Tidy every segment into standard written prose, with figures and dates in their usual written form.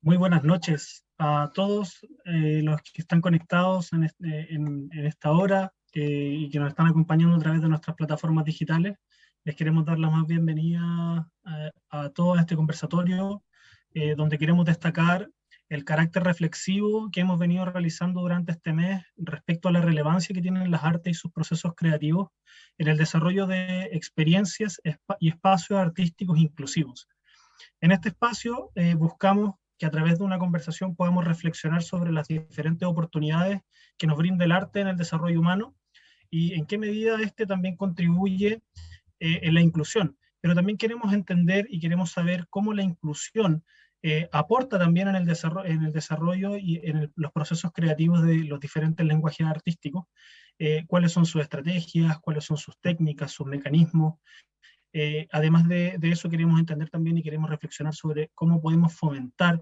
Muy buenas noches a todos los que están conectados en esta hora y que nos están acompañando a través de nuestras plataformas digitales. Les queremos dar la más bienvenida a todo este conversatorio, donde queremos destacar el carácter reflexivo que hemos venido realizando durante este mes respecto a la relevancia que tienen las artes y sus procesos creativos en el desarrollo de experiencias y espacios artísticos inclusivos. En este espacio buscamos que a través de una conversación podamos reflexionar sobre las diferentes oportunidades que nos brinda el arte en el desarrollo humano y en qué medida este también contribuye en la inclusión. Pero también queremos entender y queremos saber cómo la inclusión aporta también en el desarrollo y en los procesos creativos de los diferentes lenguajes artísticos, cuáles son sus estrategias, cuáles son sus técnicas, sus mecanismos. Además de eso, queremos entender también y queremos reflexionar sobre cómo podemos fomentar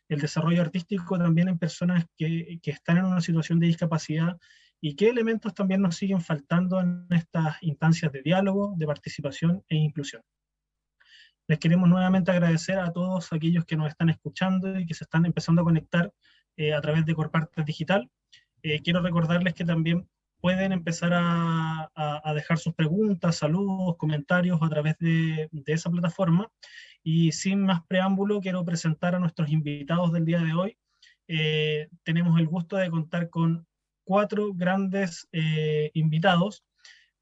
el desarrollo artístico también en personas que están en una situación de discapacidad y qué elementos también nos siguen faltando en estas instancias de diálogo, de participación e inclusión. Les queremos nuevamente agradecer a todos aquellos que nos están escuchando y que se están empezando a conectar a través de Corpartes Digital. Quiero recordarles que también pueden empezar a dejar sus preguntas, saludos, comentarios a través de esa plataforma. Y sin más preámbulo, quiero presentar a nuestros invitados del día de hoy. Tenemos el gusto de contar con 4 grandes invitados.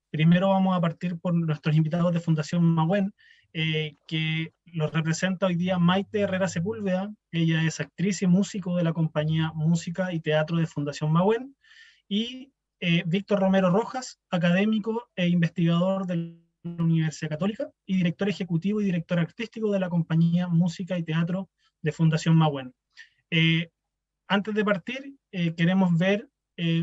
Primero vamos a partir por nuestros invitados de Fundación Mahuen, que los representa hoy día Maite Herrera Sepúlveda. Ella es actriz y músico de la compañía Música y Teatro de Fundación Mahuen. Y Víctor Romero Rojas, académico e investigador de la Universidad Católica y director ejecutivo y director artístico de la compañía Música y Teatro de Fundación Mahuen. Antes de partir, queremos ver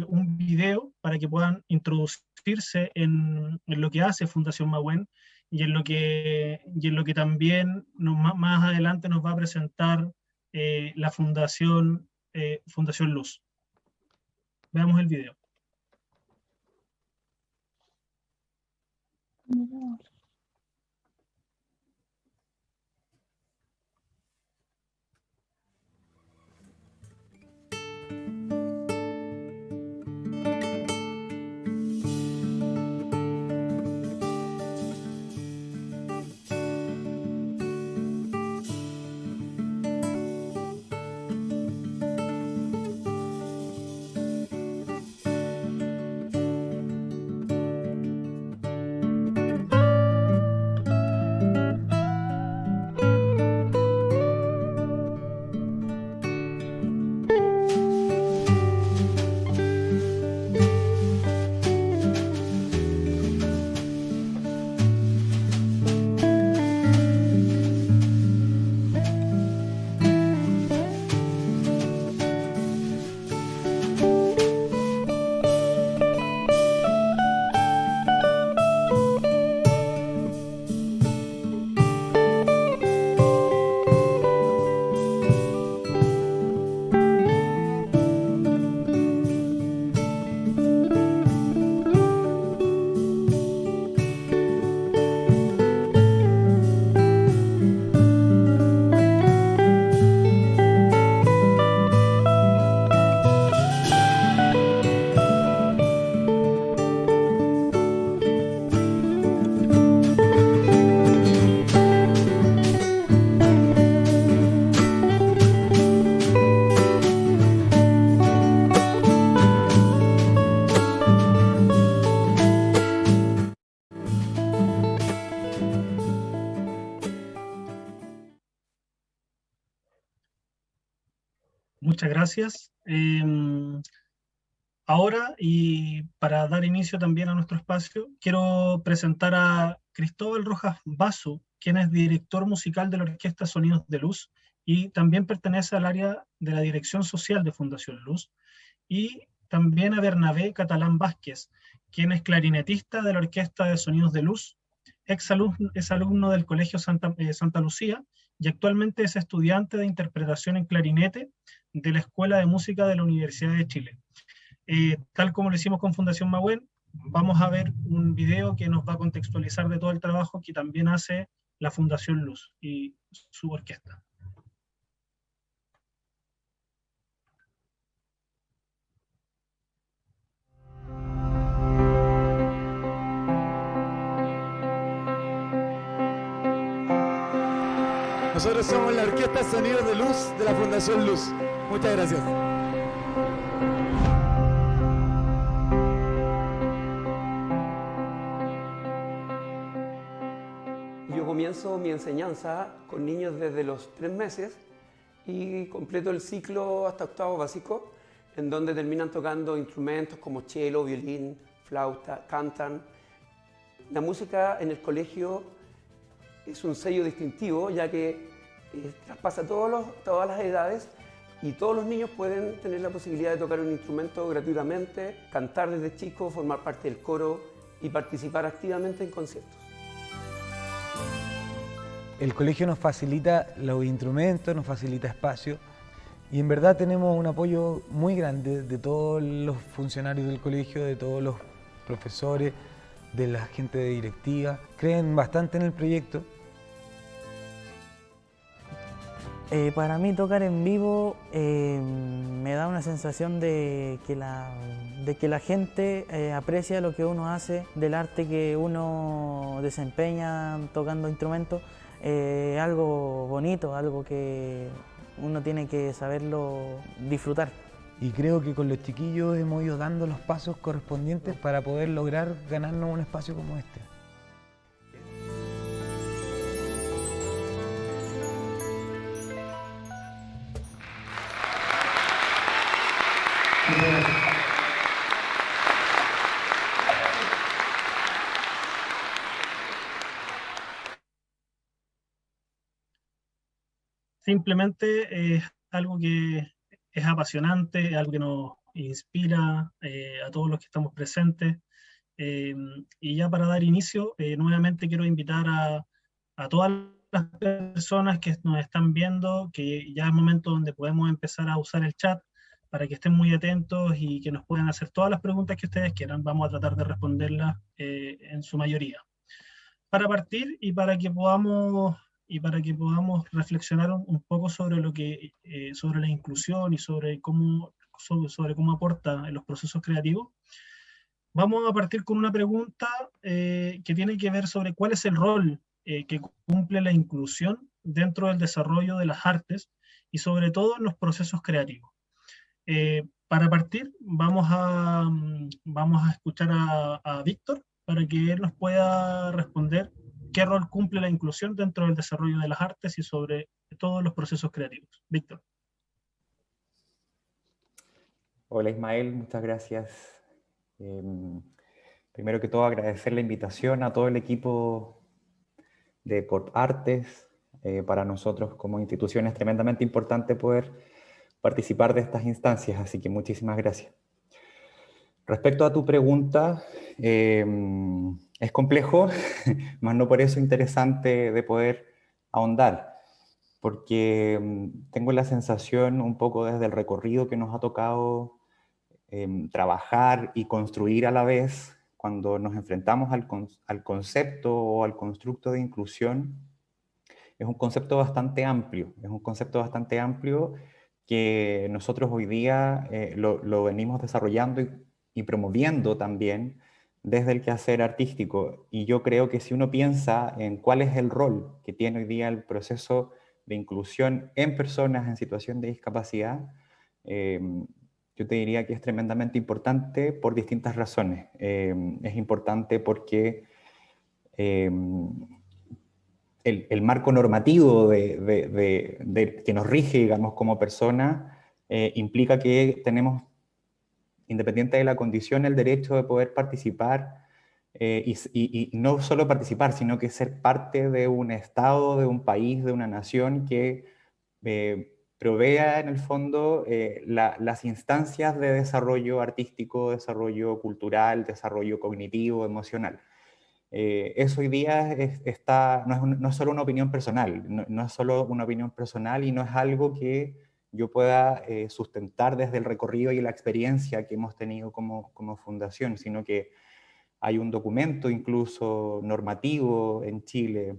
un video para que puedan introducirse en lo que hace Fundación Mahuen y en lo que también más adelante nos va a presentar la Fundación Luz. Veamos el video. Muchas gracias. Ahora, y para dar inicio también a nuestro espacio, quiero presentar a Cristóbal Rojas Basu, quien es director musical de la Orquesta Sonidos de Luz y también pertenece al área de la dirección social de Fundación Luz, y también a Bernabé Catalán Vázquez, quien es clarinetista de la Orquesta de Sonidos de Luz, es alumno del Colegio Santa Lucía y actualmente es estudiante de interpretación en clarinete de la Escuela de Música de la Universidad de Chile. Tal como lo hicimos con Fundación Mahuen, vamos a ver un video que nos va a contextualizar de todo el trabajo que también hace la Fundación Luz y su orquesta. Nosotros somos la Orquesta Sonidos de Luz de la Fundación Luz. Muchas gracias. Yo comienzo mi enseñanza con niños desde los 3 meses y completo el ciclo hasta octavo básico, en donde terminan tocando instrumentos como cello, violín, flauta, cantan. La música en el colegio es un sello distintivo, ya que traspasa todas las edades y todos los niños pueden tener la posibilidad de tocar un instrumento gratuitamente, cantar desde chicos, formar parte del coro y participar activamente en conciertos. El colegio nos facilita los instrumentos, nos facilita espacio y en verdad tenemos un apoyo muy grande de todos los funcionarios del colegio, de todos los profesores, de la gente de directiva. Creen bastante en el proyecto. Para mí tocar en vivo me da una sensación de que la gente aprecia lo que uno hace, del arte que uno desempeña tocando instrumentos. Algo bonito, algo que uno tiene que saberlo disfrutar. Y creo que con los chiquillos hemos ido dando los pasos correspondientes para poder lograr ganarnos un espacio como este. Simplemente es algo que es apasionante, es algo que nos inspira a todos los que estamos presentes. Y ya para dar inicio, nuevamente quiero invitar a todas las personas que nos están viendo, que ya es momento donde podemos empezar a usar el chat para que estén muy atentos y que nos puedan hacer todas las preguntas que ustedes quieran. Vamos a tratar de responderlas en su mayoría. Para partir y para que podamos reflexionar un poco sobre sobre la inclusión y sobre cómo aporta en los procesos creativos, vamos a partir con una pregunta que tiene que ver sobre cuál es el rol que cumple la inclusión dentro del desarrollo de las artes y sobre todo en los procesos creativos. Para partir, vamos a escuchar a Víctor para que él nos pueda responder qué rol cumple la inclusión dentro del desarrollo de las artes y sobre todos los procesos creativos. Víctor. Hola Ismael, muchas gracias. Primero que todo agradecer la invitación a todo el equipo de PortArtes. Para nosotros como institución es tremendamente importante poder participar de estas instancias, así que muchísimas gracias. Respecto a tu pregunta, es complejo, mas no por eso interesante de poder ahondar, porque tengo la sensación un poco desde el recorrido que nos ha tocado trabajar y construir a la vez cuando nos enfrentamos al concepto o al constructo de inclusión. Es un concepto bastante amplio, que nosotros hoy día lo venimos desarrollando y promoviendo también desde el quehacer artístico. Y yo creo que si uno piensa en cuál es el rol que tiene hoy día el proceso de inclusión en personas en situación de discapacidad, yo te diría que es tremendamente importante por distintas razones. Es importante porque el marco normativo que nos rige, digamos, como persona, implica que tenemos, independiente de la condición, el derecho de poder participar y no solo participar, sino que ser parte de un Estado, de un país, de una nación que provea en el fondo las instancias de desarrollo artístico, desarrollo cultural, desarrollo cognitivo, emocional. Eso hoy día no es solo una opinión personal, no es solo una opinión personal y no es algo que yo pueda sustentar desde el recorrido y la experiencia que hemos tenido como fundación, sino que hay un documento incluso normativo en Chile,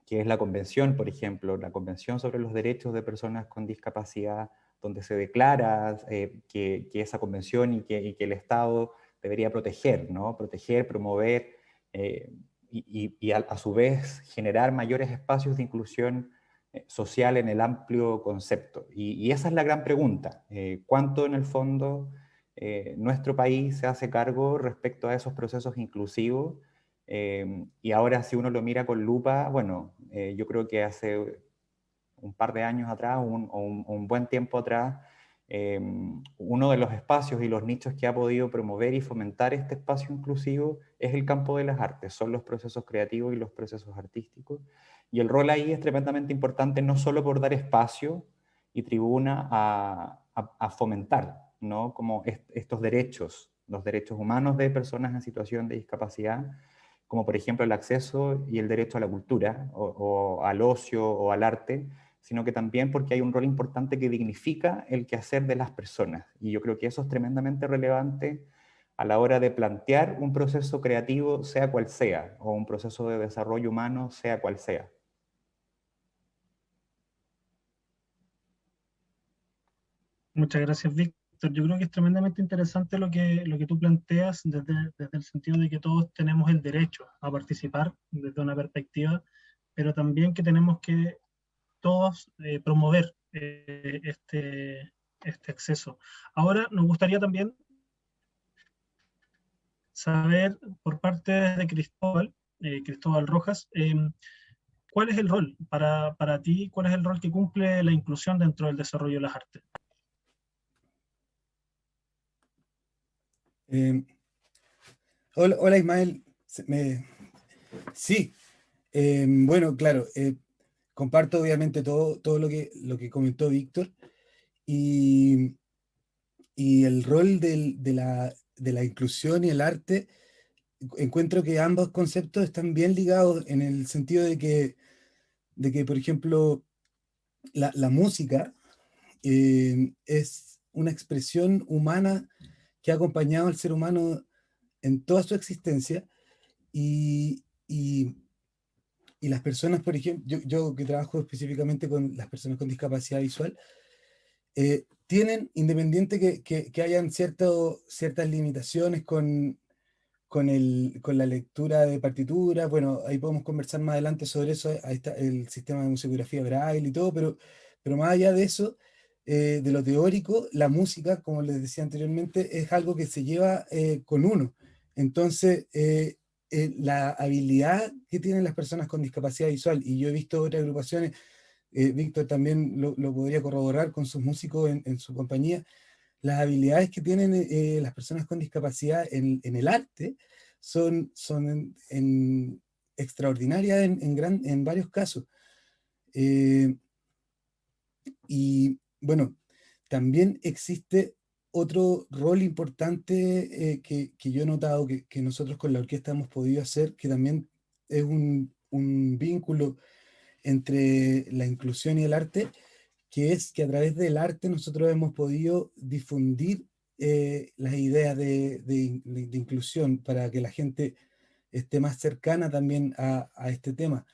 que es la Convención, por ejemplo, la Convención sobre los Derechos de Personas con Discapacidad, donde se declara que esa convención y que el Estado debería proteger, ¿no? Proteger, promover y a su vez generar mayores espacios de inclusión social en el amplio concepto. Y esa es la gran pregunta. ¿Cuánto en el fondo nuestro país se hace cargo respecto a esos procesos inclusivos? Y ahora si uno lo mira con lupa, bueno, yo creo que hace un par de años atrás, un buen tiempo atrás, uno de los espacios y los nichos que ha podido promover y fomentar este espacio inclusivo es el campo de las artes, son los procesos creativos y los procesos artísticos. Y el rol ahí es tremendamente importante, no solo por dar espacio y tribuna a fomentar, ¿no? Como estos derechos, los derechos humanos de personas en situación de discapacidad, como por ejemplo el acceso y el derecho a la cultura, o al ocio o al arte, sino que también porque hay un rol importante que dignifica el quehacer de las personas. Y yo creo que eso es tremendamente relevante a la hora de plantear un proceso creativo, sea cual sea, o un proceso de desarrollo humano, sea cual sea. Muchas gracias, Víctor. Yo creo que es tremendamente interesante lo que tú planteas desde el sentido de que todos tenemos el derecho a participar desde una perspectiva, pero también que tenemos que todos promover este acceso. Ahora nos gustaría también saber por parte de Cristóbal Rojas, ¿cuál es el rol para ti? ¿Cuál es el rol que cumple la inclusión dentro del desarrollo de las artes? Hola, hola, Ismael. Sí, bueno, claro, comparto obviamente todo lo que comentó Víctor y, y el rol de la inclusión y el arte. Encuentro que ambos conceptos están bien ligados en el sentido de que por ejemplo, la música es una expresión humana que ha acompañado al ser humano en toda su existencia y, y las personas, por ejemplo, yo que trabajo específicamente con las personas con discapacidad visual, tienen, independiente que hayan ciertas limitaciones con la lectura de partituras, bueno, ahí podemos conversar más adelante sobre eso, ahí está el sistema de musicografía Braille y todo, pero más allá de eso, de lo teórico, la música, como les decía anteriormente, es algo que se lleva con uno. Entonces, la habilidad que tienen las personas con discapacidad visual, y yo he visto otras agrupaciones, Víctor también lo podría corroborar con sus músicos en su compañía, las habilidades que tienen las personas con discapacidad en el arte son extraordinarias en varios casos. Eh, y bueno, también existe otro rol importante que yo he notado que nosotros con la orquesta hemos podido hacer, que también es un vínculo entre la inclusión y el arte, que es que a través del arte nosotros hemos podido difundir las ideas de inclusión para que la gente esté más cercana también a este tema.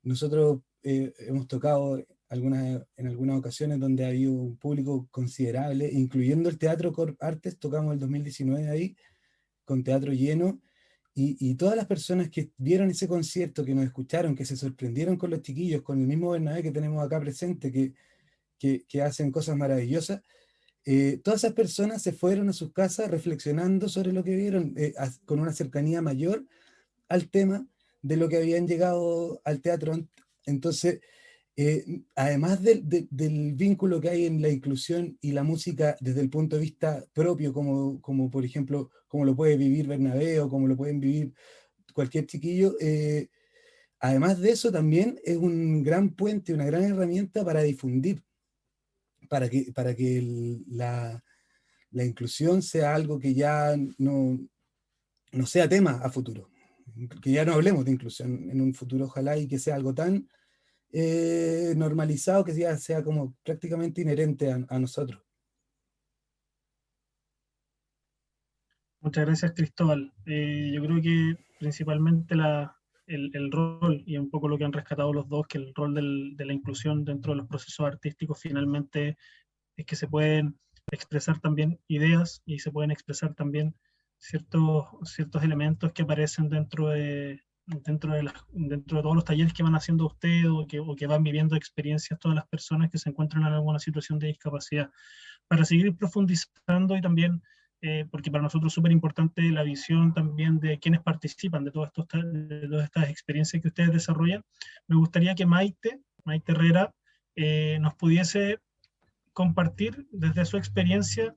Nosotros hemos tocado en algunas ocasiones donde ha habido un público considerable, incluyendo el Teatro Corp Artes, tocamos el 2019 ahí, con teatro lleno, y todas las personas que vieron ese concierto, que nos escucharon, que se sorprendieron con los chiquillos, con el mismo Bernabé que tenemos acá presente, que hacen cosas maravillosas, todas esas personas se fueron a sus casas reflexionando sobre lo que vieron, con una cercanía mayor al tema de lo que habían llegado al teatro. Entonces, además del vínculo que hay en la inclusión y la música desde el punto de vista propio, como por ejemplo, como lo puede vivir Bernabé o como lo pueden vivir cualquier chiquillo, además de eso también es un gran puente, una gran herramienta para difundir, para que la inclusión sea algo que ya no sea tema a futuro, que ya no hablemos de inclusión en un futuro, ojalá, y que sea algo tan normalizado que ya sea como prácticamente inherente a nosotros. Muchas gracias, Cristóbal. Yo creo que principalmente el rol, y un poco lo que han rescatado los dos, que el rol de la inclusión dentro de los procesos artísticos finalmente es que se pueden expresar también ideas y se pueden expresar también ciertos elementos que aparecen dentro dentro de todos los talleres que van haciendo ustedes o que van viviendo experiencias todas las personas que se encuentran en alguna situación de discapacidad, para seguir profundizando y también, porque para nosotros es súper importante la visión también de quienes participan de todas estas experiencias que ustedes desarrollan. Me gustaría que Maite Herrera, nos pudiese compartir desde su experiencia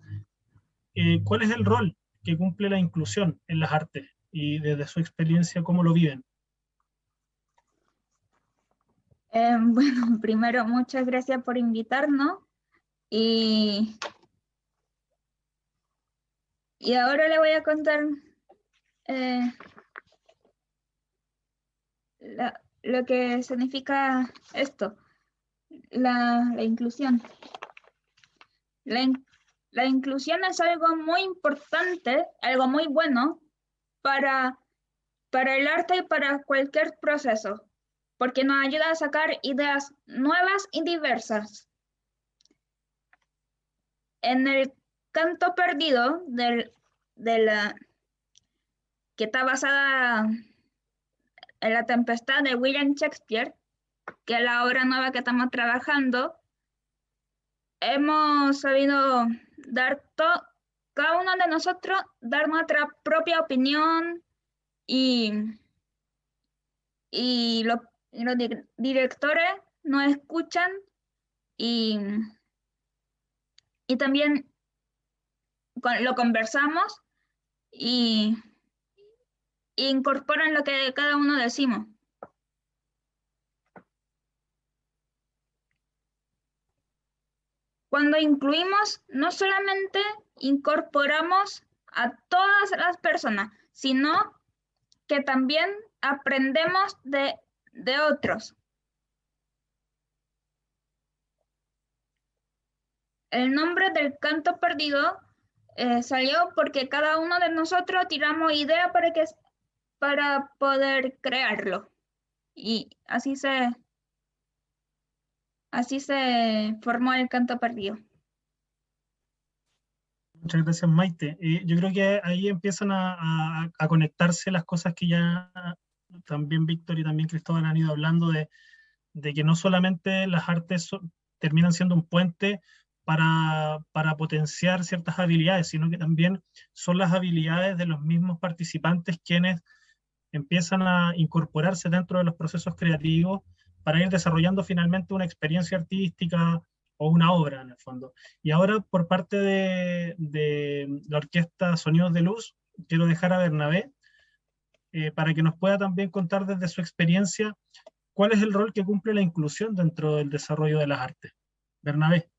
cuál es el rol que cumple la inclusión en las artes y desde su experiencia cómo lo viven. Bueno, primero, muchas gracias por invitarnos y, y ahora le voy a contar eh, lo que significa esto, la inclusión. La inclusión es algo muy importante, algo muy bueno para el arte y para cualquier proceso, porque nos ayuda a sacar ideas nuevas y diversas. En el Canto Perdido, que está basada en La Tempestad de William Shakespeare, que es la obra nueva que estamos trabajando, hemos sabido cada uno de nosotros dar nuestra propia opinión y los directores nos escuchan y también lo conversamos y incorporan lo que cada uno decimos. Cuando incluimos, no solamente incorporamos a todas las personas, sino que también aprendemos de otros. El nombre del Canto Perdido salió porque cada uno de nosotros tiramos ideas para poder crearlo. Y así se formó el Canto Perdido. Muchas gracias, Maite. Yo creo que ahí empiezan a conectarse las cosas que ya también Víctor y también Cristóbal han ido hablando de que no solamente las artes terminan siendo un puente para potenciar ciertas habilidades, sino que también son las habilidades de los mismos participantes quienes empiezan a incorporarse dentro de los procesos creativos para ir desarrollando finalmente una experiencia artística o una obra en el fondo. Y ahora por parte de la Orquesta Sonidos de Luz, quiero dejar a Bernabé para que nos pueda también contar desde su experiencia cuál es el rol que cumple la inclusión dentro del desarrollo de las artes. Bernabé.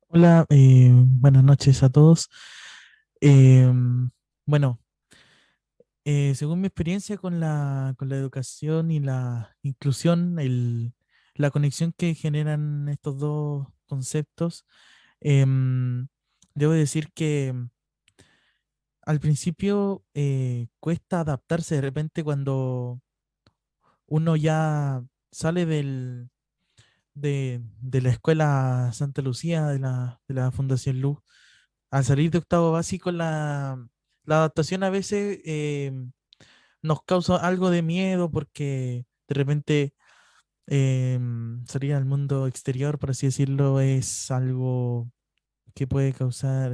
Hola, buenas noches a todos. Bueno, según mi experiencia con la educación y la inclusión, la conexión que generan estos dos conceptos, debo decir que al principio cuesta adaptarse de repente cuando uno ya sale de la escuela Santa Lucía, de la Fundación Luz. Al salir de octavo básico, la adaptación a veces nos causa algo de miedo porque de repente salir al mundo exterior, por así decirlo, es algo que puede causar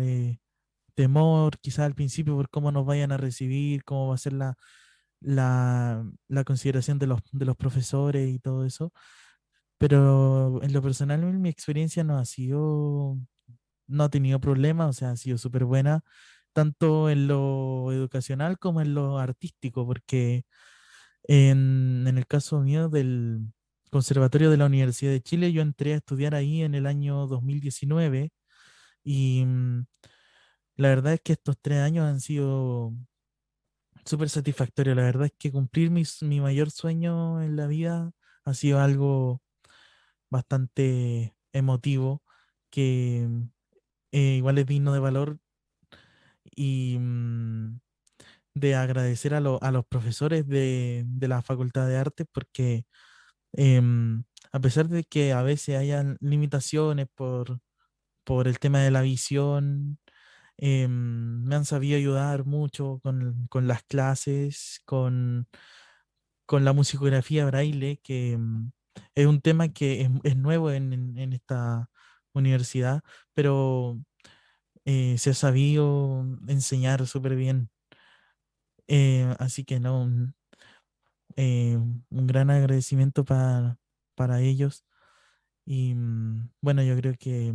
temor, quizás al principio por cómo nos vayan a recibir, cómo va a ser la consideración de los profesores y todo eso. Pero en lo personal, en mi experiencia no ha tenido problemas, o sea, ha sido súper buena, tanto en lo educacional como en lo artístico, porque en el caso mío del Conservatorio de la Universidad de Chile, yo entré a estudiar ahí en el año 2019 y la verdad es que estos 3 años han sido súper satisfactorios. La verdad es que cumplir mi mayor sueño en la vida ha sido algo bastante emotivo, que igual es digno de valor y de agradecer a los profesores de la Facultad de Artes, porque a pesar de que a veces hayan limitaciones por el tema de la visión, Me han sabido ayudar mucho con las clases, con la musicografía braille, que es un tema que es nuevo en esta universidad, pero se ha sabido enseñar súper bien. Así que no, un gran agradecimiento para ellos. Y bueno, yo creo que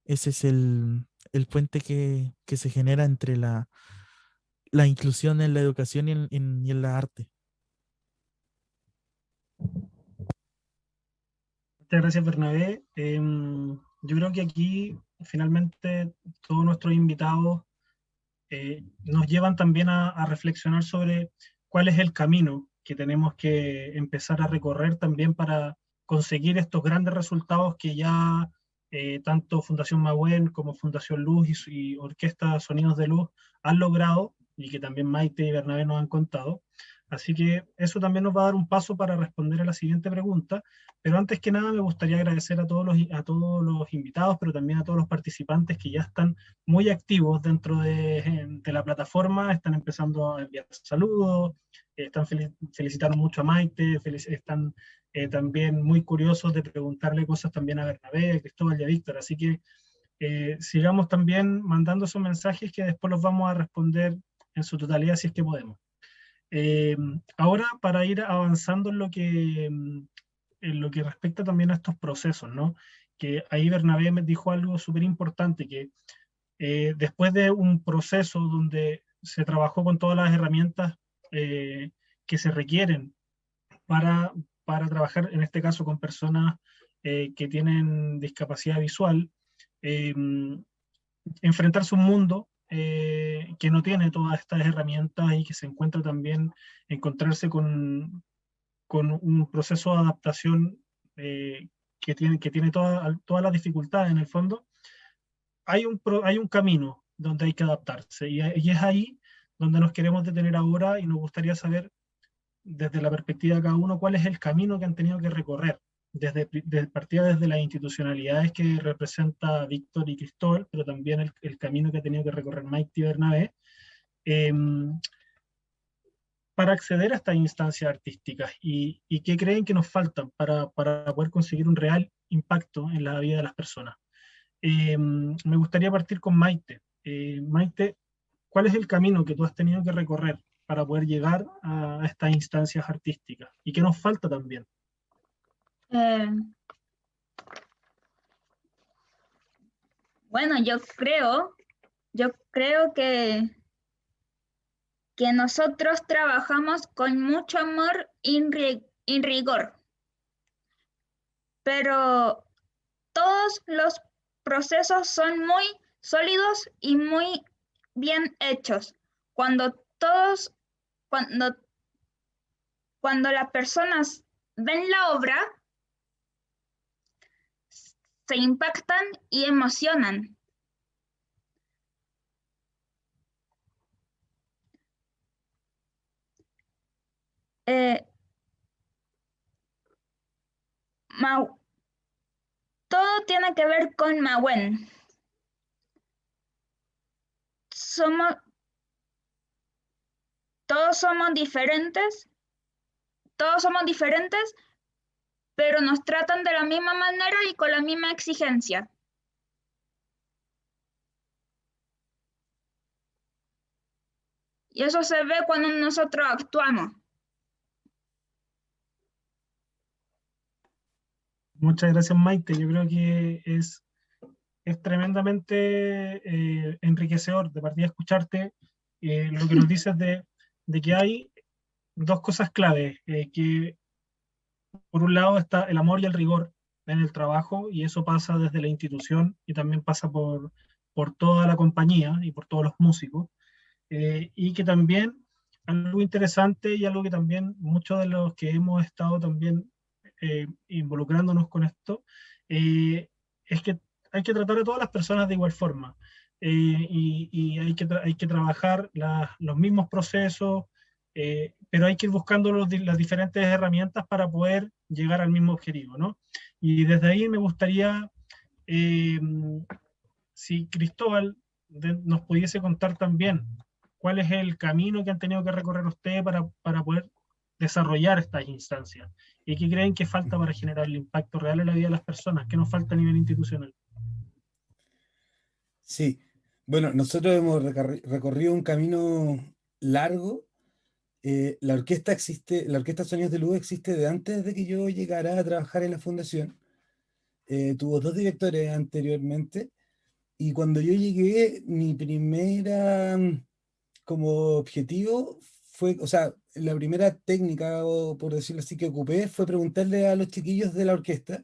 ese es el puente que se genera entre la inclusión en la educación y en la arte. Muchas gracias, Bernabé. Yo creo que aquí finalmente todos nuestros invitados nos llevan también a reflexionar sobre cuál es el camino que tenemos que empezar a recorrer también para conseguir estos grandes resultados que ya tanto Fundación Mahuen como Fundación Luz y Orquesta Sonidos de Luz han logrado y que también Maite y Bernabé nos han contado. Así que eso también nos va a dar un paso para responder a la siguiente pregunta, pero antes que nada me gustaría agradecer a todos los invitados, pero también a todos los participantes que ya están muy activos dentro de la plataforma, están empezando a enviar saludos, felicitaron mucho a Maite, están también muy curiosos de preguntarle cosas también a Bernabé, a Cristóbal y a Víctor, así que sigamos también mandando esos mensajes que después los vamos a responder en su totalidad si es que podemos. Ahora, para ir avanzando en lo que respecta también a estos procesos, ¿no? Que ahí Bernabé me dijo algo súper importante, que después de un proceso donde se trabajó con todas las herramientas que se requieren para trabajar, en este caso, con personas que tienen discapacidad visual, enfrentarse a un mundo que no tiene todas estas herramientas y que se encuentra también encontrarse con un proceso de adaptación que tiene todas las dificultades en el fondo. Hay un camino donde hay que adaptarse y es ahí donde nos queremos detener ahora y nos gustaría saber desde la perspectiva de cada uno cuál es el camino que han tenido que recorrer partida desde las institucionalidades que representa Víctor y Cristóbal, pero también el camino que ha tenido que recorrer Maite y Bernabé, para acceder a estas instancias artísticas y qué creen que nos faltan para poder conseguir un real impacto en la vida de las personas. Me gustaría partir con Maite. Maite, ¿cuál es el camino que tú has tenido que recorrer para poder llegar a estas instancias artísticas? ¿Y qué nos falta también? Bueno, yo creo que nosotros trabajamos con mucho amor y rigor, pero todos los procesos son muy sólidos y muy bien hechos. Cuando las personas ven la obra, se impactan y emocionan. Todo tiene que ver con Mahuen. Todos somos diferentes, pero nos tratan de la misma manera y con la misma exigencia. Y eso se ve cuando nosotros actuamos. Muchas gracias, Maite. Yo creo que es tremendamente enriquecedor de partida escucharte lo que nos dices de que hay dos cosas claves, que por un lado está el amor y el rigor en el trabajo, y eso pasa desde la institución y también pasa por toda la compañía y por todos los músicos, y que también algo interesante y algo que también muchos de los que hemos estado también involucrándonos con esto, es que hay que tratar a todas las personas de igual forma, y hay que trabajar los mismos procesos, pero hay que ir buscando las diferentes herramientas para poder llegar al mismo objetivo, ¿no? Y desde ahí me gustaría, si Cristóbal nos pudiese contar también cuál es el camino que han tenido que recorrer ustedes para poder desarrollar estas instancias, y qué creen que falta para generar el impacto real en la vida de las personas, qué nos falta a nivel institucional. Sí, bueno, nosotros hemos recorrido un camino largo. La orquesta Sonidos de Luz existe de antes de que yo llegara a trabajar en la fundación. Tuvo 2 directores anteriormente, y cuando yo llegué, mi primera como objetivo fue, o sea, la primera técnica, o por decirlo así, que ocupé fue preguntarle a los chiquillos de la orquesta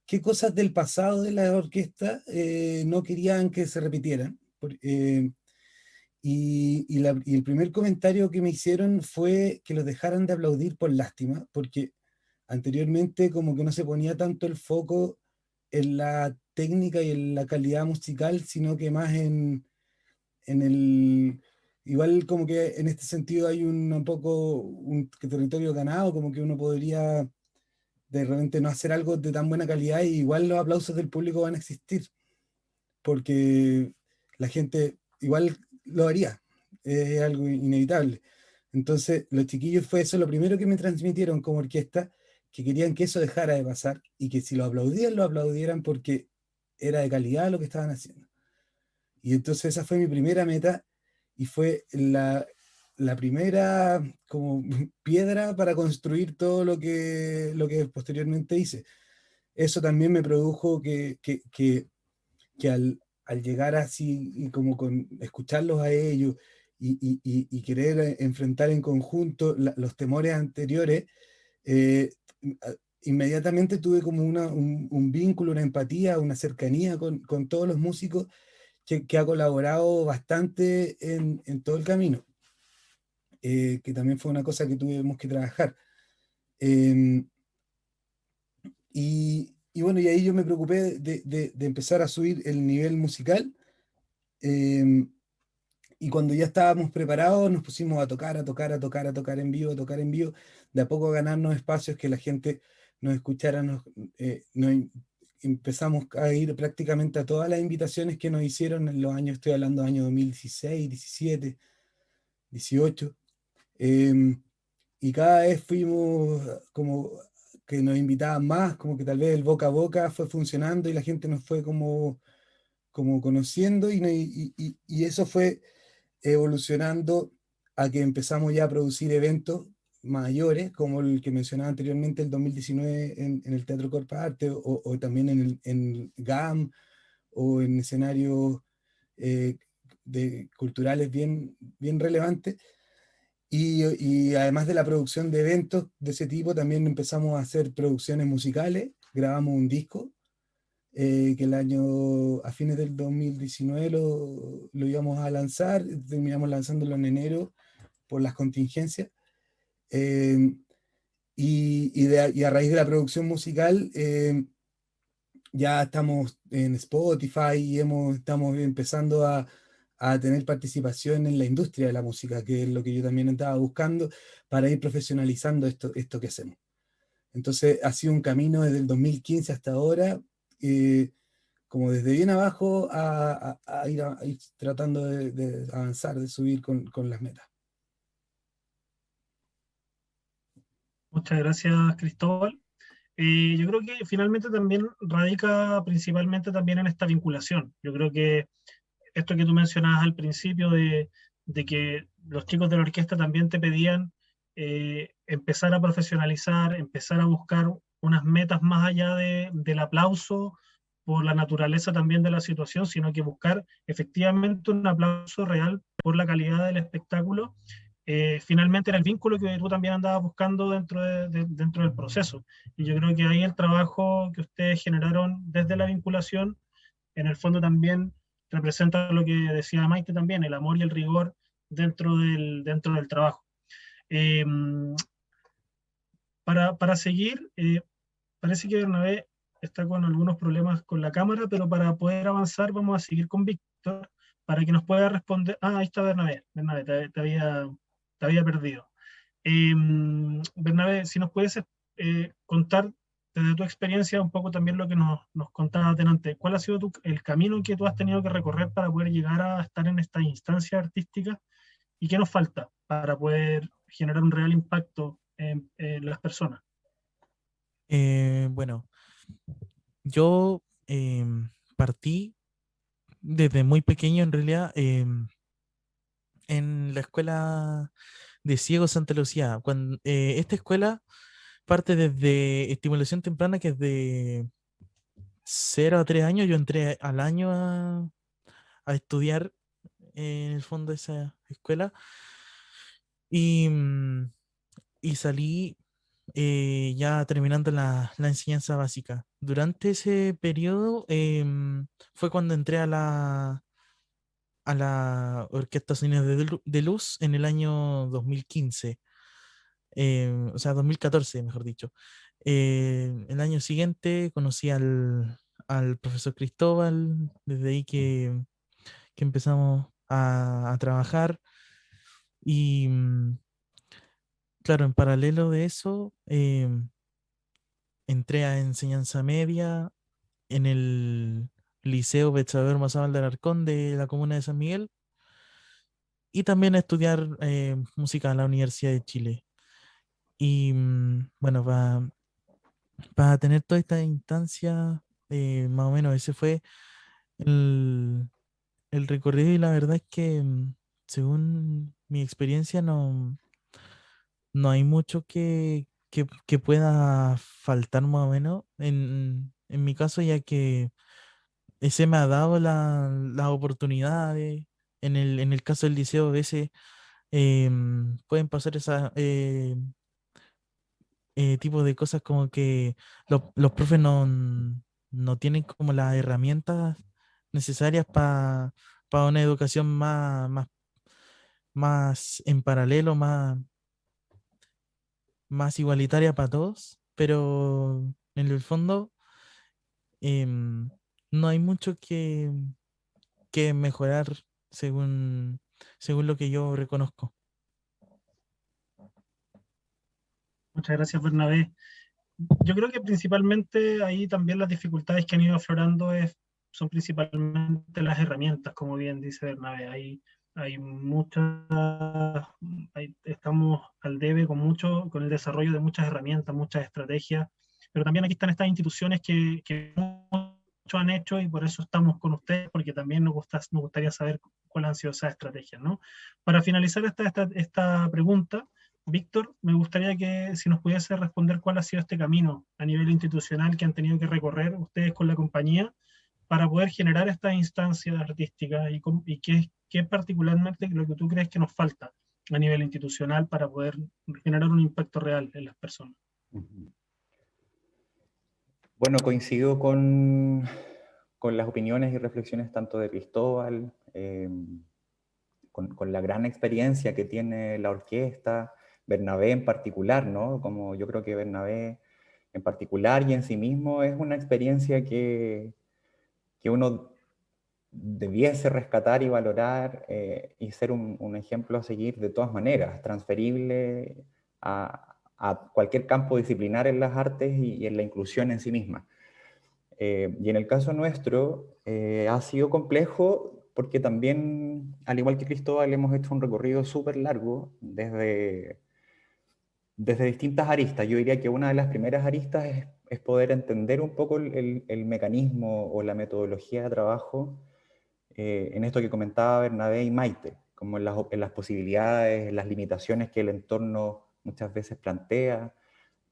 qué cosas del pasado de la orquesta no querían que se repitieran. Y el primer comentario que me hicieron fue que los dejaran de aplaudir por lástima, porque anteriormente como que no se ponía tanto el foco en la técnica y en la calidad musical, sino que más en el... Igual como que en este sentido hay un poco un territorio ganado, como que uno podría de repente no hacer algo de tan buena calidad y igual los aplausos del público van a existir, porque la gente igual lo haría, es algo inevitable. Entonces los chiquillos fue eso lo primero que me transmitieron como orquesta, que querían que eso dejara de pasar y que si lo aplaudían, lo aplaudieran porque era de calidad lo que estaban haciendo. Y entonces esa fue mi primera meta y fue la primera como piedra para construir todo lo que posteriormente hice. Eso también me produjo que al llegar así y como con escucharlos a ellos y querer enfrentar en conjunto los temores anteriores, inmediatamente tuve como un vínculo, una empatía, una cercanía con todos los músicos que ha colaborado bastante en todo el camino. Que también fue una cosa que tuvimos que trabajar. Y bueno, y ahí yo me preocupé de empezar a subir el nivel musical, y cuando ya estábamos preparados nos pusimos a tocar en vivo, de a poco a ganarnos espacios, que la gente nos escuchara, empezamos a ir prácticamente a todas las invitaciones que nos hicieron en los años, estoy hablando de años 2016, 17, 18. Y cada vez fuimos como que nos invitaban más, como que tal vez el boca a boca fue funcionando y la gente nos fue como conociendo y eso fue evolucionando a que empezamos ya a producir eventos mayores, como el que mencionaba anteriormente, el 2019 en el Teatro Corpa Arte, o también en GAM, o en escenarios culturales bien relevantes. Y además de la producción de eventos de ese tipo, también empezamos a hacer producciones musicales, grabamos un disco, que a fines del 2019 lo íbamos a lanzar, terminamos lanzándolo en enero por las contingencias, y a raíz de la producción musical ya estamos en Spotify y estamos empezando a tener participación en la industria de la música, que es lo que yo también estaba buscando para ir profesionalizando esto que hacemos. Entonces ha sido un camino desde el 2015 hasta ahora, como desde bien abajo a ir tratando de avanzar, de subir con las metas. Muchas gracias, Cristóbal. Yo creo que finalmente también radica principalmente también en esta vinculación. Yo creo que esto que tú mencionabas al principio de que los chicos de la orquesta también te pedían empezar a profesionalizar, empezar a buscar unas metas más allá del aplauso por la naturaleza también de la situación, sino que buscar efectivamente un aplauso real por la calidad del espectáculo. Finalmente era el vínculo que tú también andabas buscando dentro del proceso. Y yo creo que ahí el trabajo que ustedes generaron desde la vinculación, en el fondo también representa lo que decía Maite también, el amor y el rigor dentro del trabajo. Para seguir, parece que Bernabé está con algunos problemas con la cámara, pero para poder avanzar vamos a seguir con Víctor para que nos pueda responder. Ahí está Bernabé. Bernabé, te había perdido. Bernabé, si nos puedes contar desde tu experiencia, un poco también lo que nos contabas delante, ¿cuál ha sido el camino que tú has tenido que recorrer para poder llegar a estar en esta instancia artística? ¿Y qué nos falta para poder generar un real impacto en las personas? Bueno, yo partí desde muy pequeño, en realidad, en la escuela de Ciego Santa Lucía. Esta escuela parte desde estimulación temprana, que es de 0 a 3 años. Yo entré al año a estudiar en el fondo de esa escuela y, y salí ya terminando la enseñanza básica. Durante ese periodo fue cuando entré a la Orquesta Sonidos de Luz en el año 2015, o sea, 2014, mejor dicho. El año siguiente conocí al profesor Cristóbal, desde ahí que empezamos a trabajar y claro, en paralelo de eso, entré a enseñanza media en el Liceo Betsaber Mazábal de Alarcón de la comuna de San Miguel y también a estudiar música en la Universidad de Chile. Y bueno, para tener toda esta instancia, más o menos ese fue el, el recorrido, y la verdad es que según mi experiencia no hay mucho que pueda faltar más o menos en mi caso, ya que ese me ha dado las oportunidades. En el caso del liceo, a veces pueden pasar esa tipo de cosas como que los profes no tienen como las herramientas necesarias para una educación más en paralelo, más igualitaria para todos, pero en el fondo em, no hay mucho que mejorar según lo que yo reconozco. Muchas gracias, Bernabé. Yo creo que principalmente ahí también las dificultades que han ido aflorando son principalmente las herramientas, como bien dice Bernabé. Hay muchas, estamos al debe con el desarrollo de muchas herramientas, muchas estrategias, pero también aquí están estas instituciones que mucho han hecho y por eso estamos con ustedes, porque también nos gustaría saber cuáles han sido esas estrategias, ¿no? Para finalizar esta pregunta, Víctor, me gustaría que si nos pudiese responder cuál ha sido este camino a nivel institucional que han tenido que recorrer ustedes con la compañía para poder generar estas instancias artísticas y qué es particularmente lo que tú crees que nos falta a nivel institucional para poder generar un impacto real en las personas. Bueno, coincido con las opiniones y reflexiones tanto de Cristóbal, con la gran experiencia que tiene la orquesta, Bernabé en particular, ¿no? Como yo creo que Bernabé en particular y en sí mismo es una experiencia que uno debiese rescatar y valorar y ser un ejemplo a seguir de todas maneras, transferible a cualquier campo disciplinar en las artes y en la inclusión en sí misma. Y en el caso nuestro ha sido complejo porque también, al igual que Cristóbal, hemos hecho un recorrido súper largo desde distintas aristas. Yo diría que una de las primeras aristas es poder entender un poco el mecanismo o la metodología de trabajo en esto que comentaba Bernabé y Maite, como en las posibilidades, en las limitaciones que el entorno muchas veces plantea,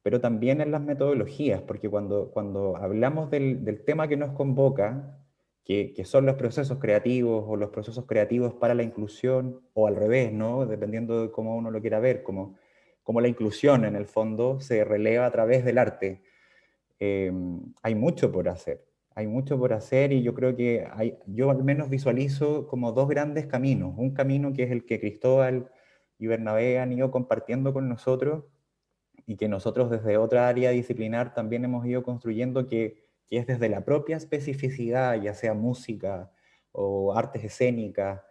pero también en las metodologías, porque cuando hablamos del tema que nos convoca, que son los procesos creativos o los procesos creativos para la inclusión, o al revés, ¿no? Dependiendo de cómo uno lo quiera ver, como la inclusión en el fondo se releva a través del arte. Hay mucho por hacer. Hay mucho por hacer y yo creo que yo al menos visualizo como dos grandes caminos. Un camino que es el que Cristóbal y Bernabé han ido compartiendo con nosotros y que nosotros desde otra área disciplinar también hemos ido construyendo, que es desde la propia especificidad, ya sea música o artes escénicas,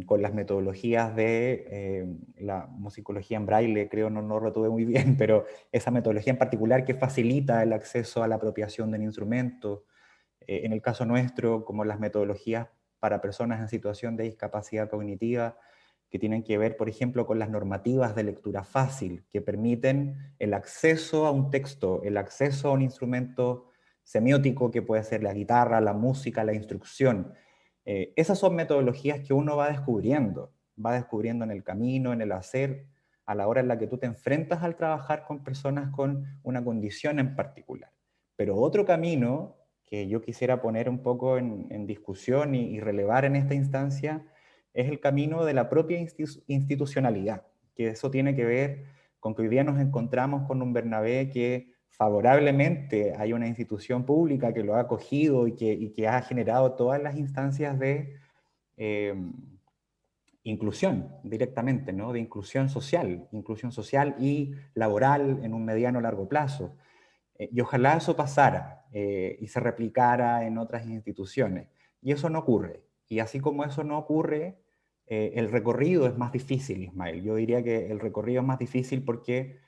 con las metodologías de la musicología en braille, creo, no retuve muy bien, pero esa metodología en particular que facilita el acceso a la apropiación del instrumento. En el caso nuestro, como las metodologías para personas en situación de discapacidad cognitiva, que tienen que ver, por ejemplo, con las normativas de lectura fácil, que permiten el acceso a un texto, el acceso a un instrumento semiótico que puede ser la guitarra, la música, la instrucción. Esas son metodologías que uno va descubriendo en el camino, en el hacer, a la hora en la que tú te enfrentas al trabajar con personas con una condición en particular. Pero otro camino que yo quisiera poner un poco en discusión y relevar en esta instancia es el camino de la propia institucionalidad, que eso tiene que ver con que hoy día nos encontramos con un Bernabé que favorablemente hay una institución pública que lo ha acogido y que ha generado todas las instancias de inclusión directamente, ¿no? De inclusión social y laboral en un mediano o largo plazo. Y ojalá eso pasara y se replicara en otras instituciones. Y eso no ocurre. Y así como eso no ocurre, el recorrido es más difícil, Ismael. Yo diría que el recorrido es más difícil porque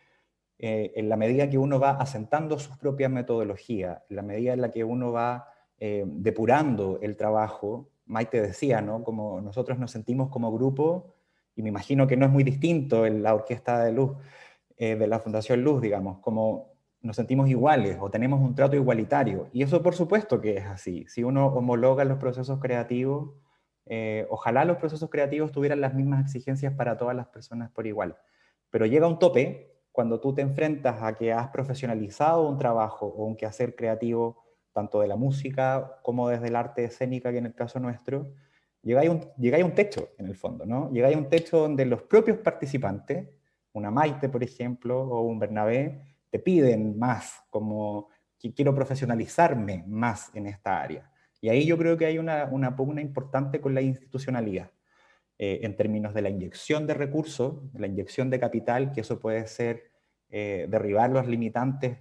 en la medida que uno va asentando sus propias metodologías, en la medida en la que uno va depurando el trabajo, Maite decía, ¿no? Como nosotros nos sentimos como grupo, y me imagino que no es muy distinto en la Orquesta de Luz, de la Fundación Luz, digamos, como nos sentimos iguales o tenemos un trato igualitario. Y eso por supuesto que es así. Si uno homologa los procesos creativos, ojalá los procesos creativos tuvieran las mismas exigencias para todas las personas por igual. Pero llega un tope cuando tú te enfrentas a que has profesionalizado un trabajo o un quehacer creativo, tanto de la música como desde el arte escénica, que en el caso nuestro, llegáis a un techo, en el fondo, ¿no? Llegáis a un techo donde los propios participantes, una Maite, por ejemplo, o un Bernabé, te piden más, como que quiero profesionalizarme más en esta área. Y ahí yo creo que hay una pugna importante con la institucionalidad, en términos de la inyección de recursos, la inyección de capital, que eso puede ser derribar los limitantes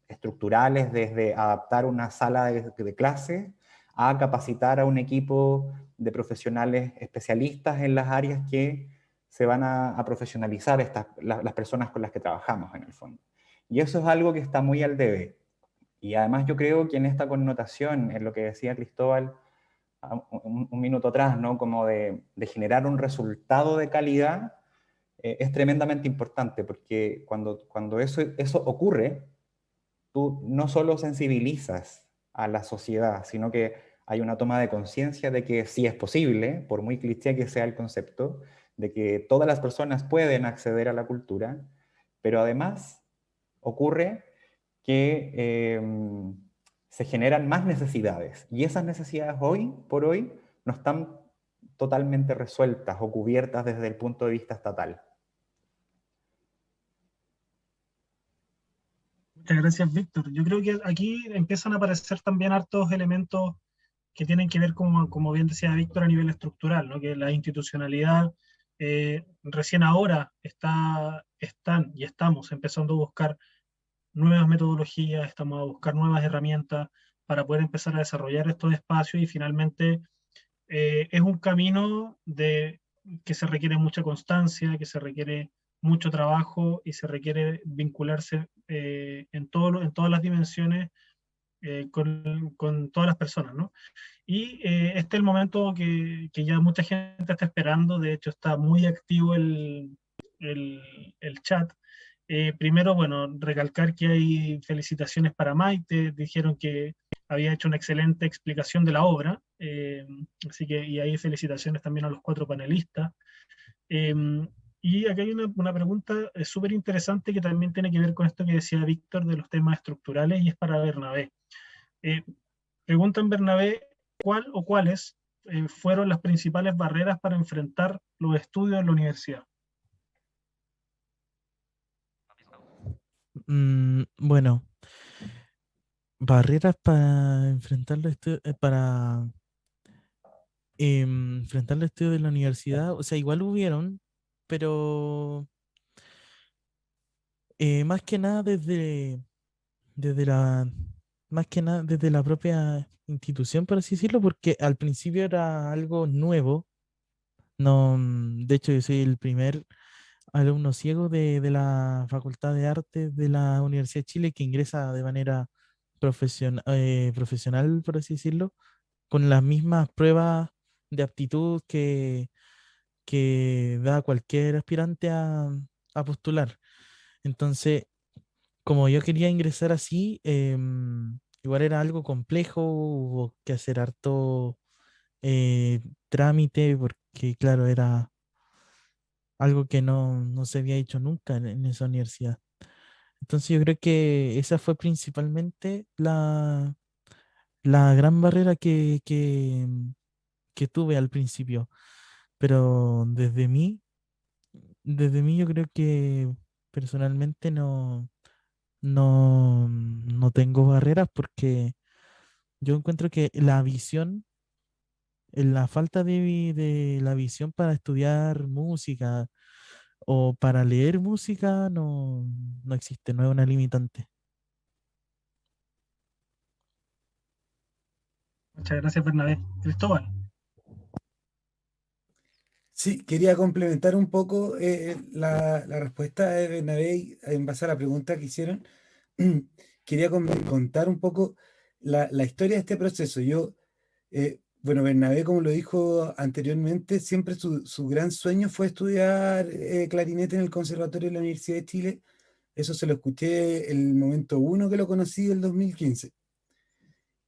estructurales desde adaptar una sala de clase a capacitar a un equipo de profesionales especialistas en las áreas que se van a profesionalizar las personas con las que trabajamos en el fondo. Y eso es algo que está muy al debe. Y además yo creo que en esta connotación, en lo que decía Cristóbal un minuto atrás, ¿no? Como de generar un resultado de calidad, es tremendamente importante, porque cuando eso ocurre, tú no solo sensibilizas a la sociedad, sino que hay una toma de conciencia de que sí es posible, por muy cliché que sea el concepto, de que todas las personas pueden acceder a la cultura, pero además ocurre que se generan más necesidades, y esas necesidades hoy por hoy no están totalmente resueltas o cubiertas desde el punto de vista estatal. Muchas gracias, Víctor. Yo creo que aquí empiezan a aparecer también hartos elementos que tienen que ver, como bien decía Víctor, a nivel estructural, ¿no? Que la institucionalidad recién ahora están y estamos empezando a buscar nuevas metodologías, estamos a buscar nuevas herramientas para poder empezar a desarrollar estos espacios, y finalmente es un camino que se requiere mucha constancia, que se requiere mucho trabajo y se requiere vincularse en todas las dimensiones con todas las personas, ¿no? Y este es el momento que ya mucha gente está esperando. De hecho está muy activo el chat. Primero, bueno, recalcar que hay felicitaciones para Maite, dijeron que había hecho una excelente explicación de la obra, así que, y hay felicitaciones también a los 4 panelistas. Y acá hay una pregunta súper interesante que también tiene que ver con esto que decía Víctor de los temas estructurales, y es para Bernabé. Preguntan, Bernabé, ¿cuál o cuáles fueron las principales barreras para enfrentar los estudios en la universidad? Bueno, barreras para enfrentar los estudios, enfrentar los estudios de la universidad, o sea, igual hubieron, pero más que nada más que nada desde la propia institución, por así decirlo, porque al principio era algo nuevo No, de hecho, yo soy el primer alumno ciego de la Facultad de Artes de la Universidad de Chile que ingresa de manera profesional, por así decirlo, con las mismas pruebas de aptitud que da cualquier aspirante a postular. Entonces, como yo quería ingresar así, igual era algo complejo, hubo que hacer harto eh, trámite, porque claro, era algo que no se había hecho nunca en esa universidad. Entonces yo creo que esa fue principalmente la gran barrera que tuve al principio. Pero desde mí yo creo que personalmente no tengo barreras porque yo encuentro que la visión, la falta de la visión para estudiar música o para leer música no existe, no es una limitante. Muchas gracias, Bernabé. Cristóbal. Sí, quería complementar un poco la respuesta de Bernabé en base a la pregunta que hicieron. Quería contar un poco la historia de este proceso. Bueno, Bernabé, como lo dijo anteriormente, siempre su gran sueño fue estudiar clarinete en el Conservatorio de la Universidad de Chile. Eso se lo escuché el momento uno que lo conocí, el 2015.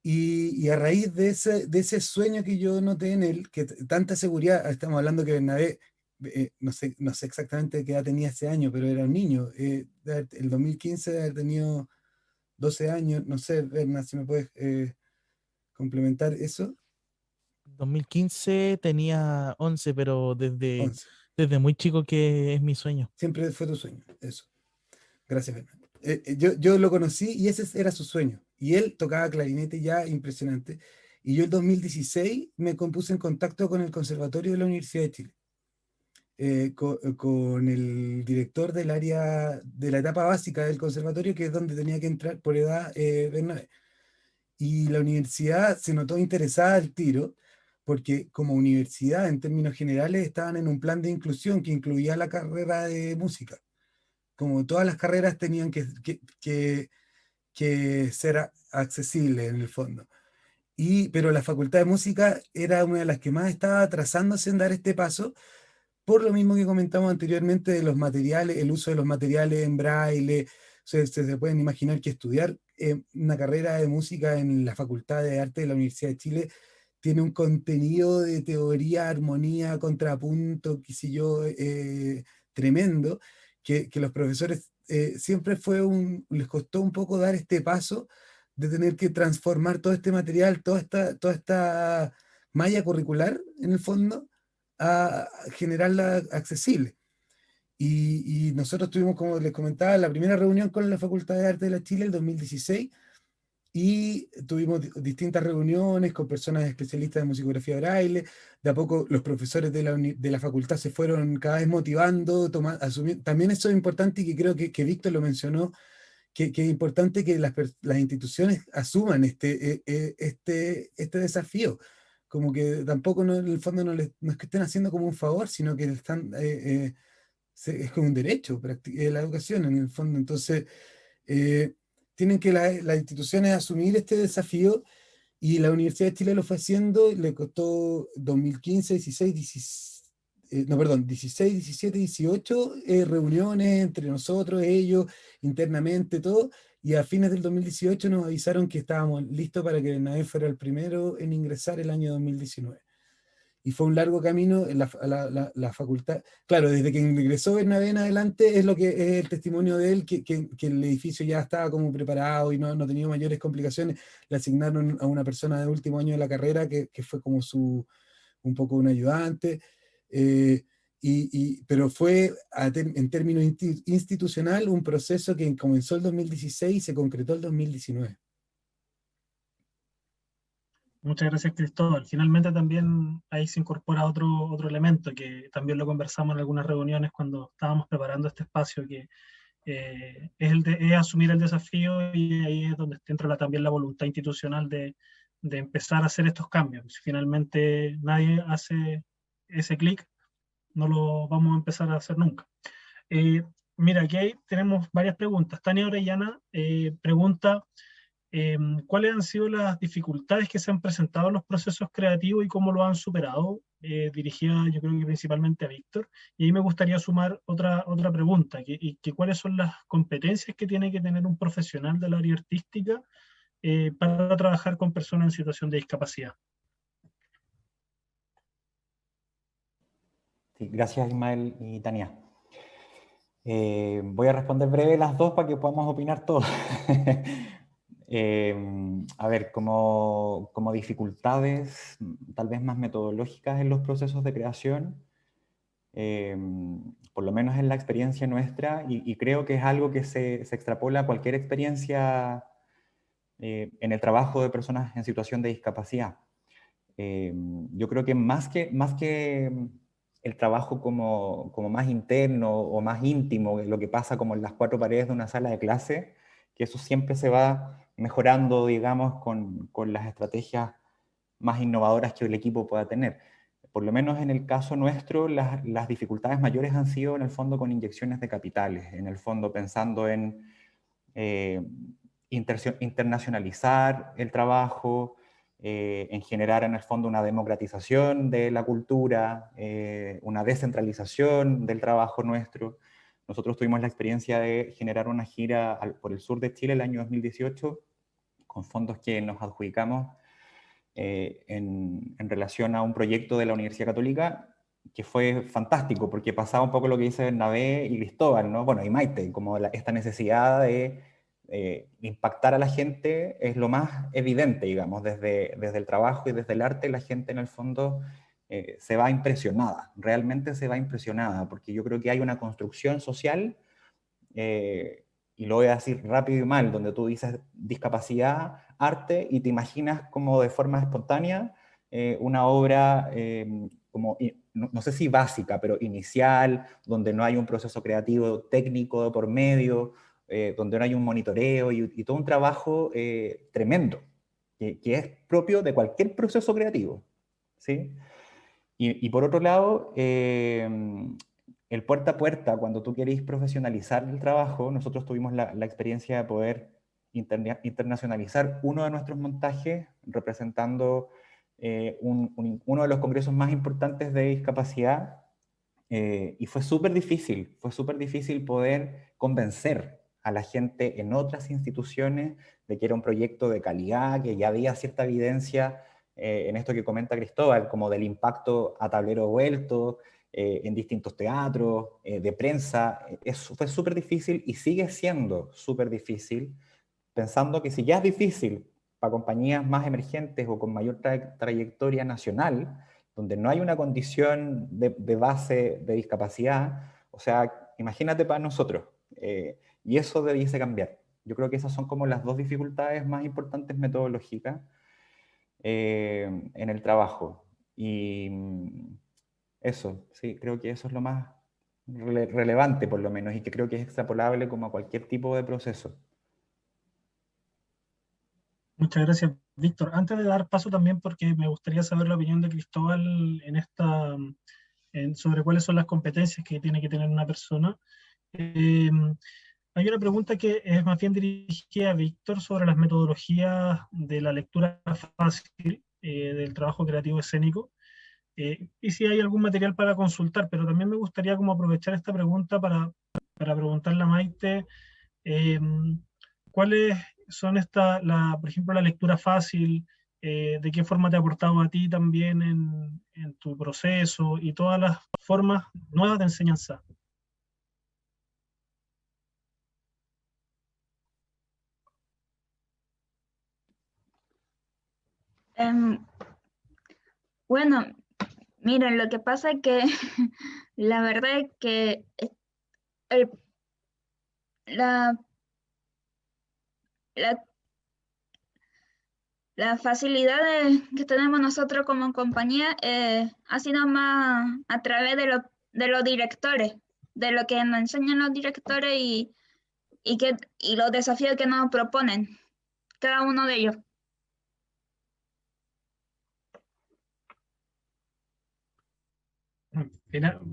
Y a raíz de ese sueño que yo noté en él, que tanta seguridad, estamos hablando que Bernabé, no sé exactamente qué edad tenía ese año, pero era un niño. El 2015 de haber tenido 12 años, no sé, Berna, si me puedes complementar eso. 2015 tenía 11, pero 11. desde muy chico que es mi sueño. Siempre fue tu sueño, eso. Gracias, Berna. Yo lo conocí y ese era su sueño. Y él tocaba clarinete ya impresionante. Y yo en 2016 me compuse en contacto con el Conservatorio de la Universidad de Chile. Con el director del área de la etapa básica del conservatorio, que es donde tenía que entrar por edad Bernabé. Y la universidad se notó interesada al tiro, porque como universidad, en términos generales, estaban en un plan de inclusión que incluía la carrera de música. Como todas las carreras tenían que ser accesibles en el fondo. Pero la Facultad de Música era una de las que más estaba trazándose en dar este paso, por lo mismo que comentamos anteriormente de los materiales, el uso de los materiales en braille. Se pueden imaginar que estudiar una carrera de música en la Facultad de Arte de la Universidad de Chile tiene un contenido de teoría, armonía, contrapunto, qué sé yo, tremendo, que los profesores siempre les costó un poco dar este paso de tener que transformar todo este material, toda esta malla curricular, en el fondo, a generarla accesible. Y nosotros tuvimos, como les comentaba, la primera reunión con la Facultad de Arte de la Chile el 2016, y tuvimos distintas reuniones con personas especialistas de musicografía braille. De a poco los profesores de la facultad se fueron cada vez motivando, también eso es importante, y que creo que Víctor lo mencionó, que es importante que las instituciones asuman este desafío. Como que tampoco en el fondo no es que estén haciendo como un favor, sino que es como un derecho, la educación en el fondo. Entonces, eh, tienen que las instituciones asumir este desafío, y la Universidad de Chile lo fue haciendo. Le costó 2015, 16, 16, 17, 18 reuniones entre nosotros, ellos, internamente, todo. Y a fines del 2018 nos avisaron que estábamos listos para que Bernabé fuera el primero en ingresar el año 2019. Y fue un largo camino en la facultad. Claro, desde que ingresó Bernabé en adelante es lo que es el testimonio de él, que el edificio ya estaba como preparado y no tenía mayores complicaciones. Le asignaron a una persona de último año de la carrera que fue como un poco un ayudante. Pero fue en términos institucional un proceso que comenzó el 2016 y se concretó el 2019. Muchas gracias, Cristóbal. Finalmente también ahí se incorpora otro elemento que también lo conversamos en algunas reuniones cuando estábamos preparando este espacio, que es asumir el desafío, y ahí es donde entra también la voluntad institucional de empezar a hacer estos cambios. Finalmente nadie hace ese clic no lo vamos a empezar a hacer nunca. Mira, aquí tenemos varias preguntas. Tania Orellana pregunta, ¿cuáles han sido las dificultades que se han presentado en los procesos creativos y cómo lo han superado? Dirigida yo creo que principalmente a Víctor. Y ahí me gustaría sumar otra pregunta, que cuáles son las competencias que tiene que tener un profesional del área artística para trabajar con personas en situación de discapacidad. Sí, gracias Ismael y Tania. Voy a responder breve las dos para que podamos opinar todos. A ver, como dificultades tal vez más metodológicas en los procesos de creación, por lo menos en la experiencia nuestra, y creo que es algo que se extrapola a cualquier experiencia en el trabajo de personas en situación de discapacidad. Yo creo que más que el trabajo como más interno o más íntimo, lo que pasa como en las cuatro paredes de una sala de clase, que eso siempre se va mejorando, digamos, con las estrategias más innovadoras que el equipo pueda tener. Por lo menos en el caso nuestro, las dificultades mayores han sido en el fondo con inyecciones de capitales, en el fondo pensando en internacionalizar el trabajo, en generar en el fondo una democratización de la cultura, una descentralización del trabajo nuestro. Nosotros tuvimos la experiencia de generar una gira por el sur de Chile el año 2018, con fondos que nos adjudicamos en relación a un proyecto de la Universidad Católica, que fue fantástico, porque pasaba un poco lo que dice Bernabé y Cristóbal, ¿no? Bueno, y Maite, como esta necesidad de impactar a la gente es lo más evidente, digamos, desde el trabajo y desde el arte, la gente en el fondo se va impresionada, realmente se va impresionada, porque yo creo que hay una construcción social, y lo voy a decir rápido y mal, donde tú dices discapacidad, arte, y te imaginas como de forma espontánea una obra como, no sé si básica, pero inicial, donde no hay un proceso creativo técnico por medio, donde no hay un monitoreo y todo un trabajo tremendo, que es propio de cualquier proceso creativo, ¿sí? Y por otro lado, el puerta a puerta, cuando tú querés profesionalizar el trabajo, nosotros tuvimos la experiencia de poder internacionalizar uno de nuestros montajes representando uno de los congresos más importantes de discapacidad, y fue súper difícil poder convencer a la gente en otras instituciones de que era un proyecto de calidad, que ya había cierta evidencia en esto que comenta Cristóbal, como del impacto a tablero vuelto, en distintos teatros, de prensa. Eso fue súper difícil y sigue siendo súper difícil, pensando que si ya es difícil para compañías más emergentes o con mayor trayectoria nacional, donde no hay una condición de base de discapacidad, o sea, imagínate para nosotros, y eso debiese cambiar. Yo creo que esas son como las dos dificultades más importantes metodológicas en el trabajo. Y eso, sí, creo que eso es lo más relevante por lo menos, y que creo que es extrapolable como a cualquier tipo de proceso. Muchas gracias, Víctor. Antes de dar paso también, porque me gustaría saber la opinión de Cristóbal sobre cuáles son las competencias que tiene que tener una persona. Hay una pregunta que es más bien dirigida a Víctor sobre las metodologías de la lectura fácil del trabajo creativo escénico. Y si hay algún material para consultar, pero también me gustaría como aprovechar esta pregunta para preguntarle a Maite cuáles son por ejemplo, la lectura fácil, de qué forma te ha aportado a ti también en tu proceso y todas las formas nuevas de enseñanza. Bueno, miren, lo que pasa es que la verdad es que el- la, la, la facilidad que tenemos nosotros como compañía ha sido más a través de los directores, de lo que nos enseñan los directores y los desafíos que nos proponen, cada uno de ellos.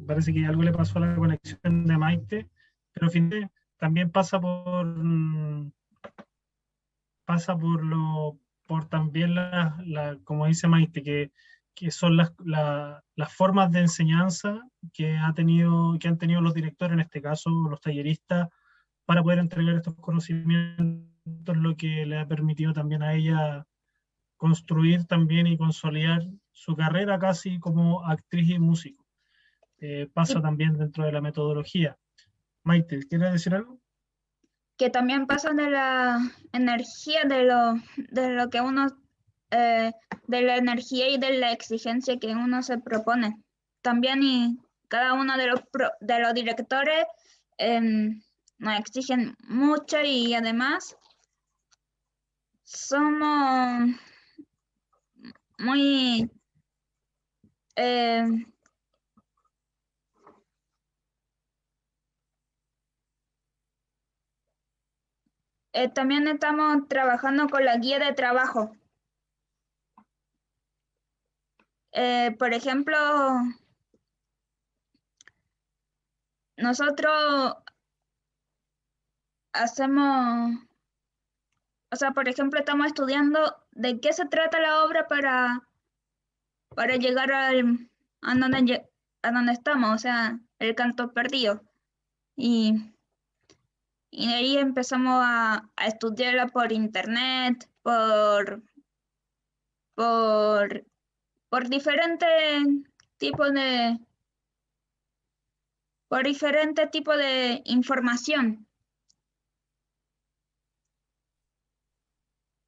parece que algo le pasó a la conexión de Maite, pero finalmente también por también como dice Maite, que son las formas de enseñanza que han tenido los directores, en este caso los talleristas, para poder entregar estos conocimientos, lo que le ha permitido también a ella construir también y consolidar su carrera casi como actriz y músico. Pasa también dentro de la metodología. Maite, ¿quieres decir algo? Que también pasa de la energía de lo que uno, de la energía y de la exigencia que uno se propone. También y cada uno de los directores nos exigen mucho y además somos muy también estamos trabajando con la guía de trabajo. Por ejemplo, nosotros hacemos, o sea, por ejemplo, estamos estudiando de qué se trata la obra para llegar a donde estamos, o sea, el canto perdido. Y de ahí empezamos a estudiarla por internet, por diferentes tipos de información.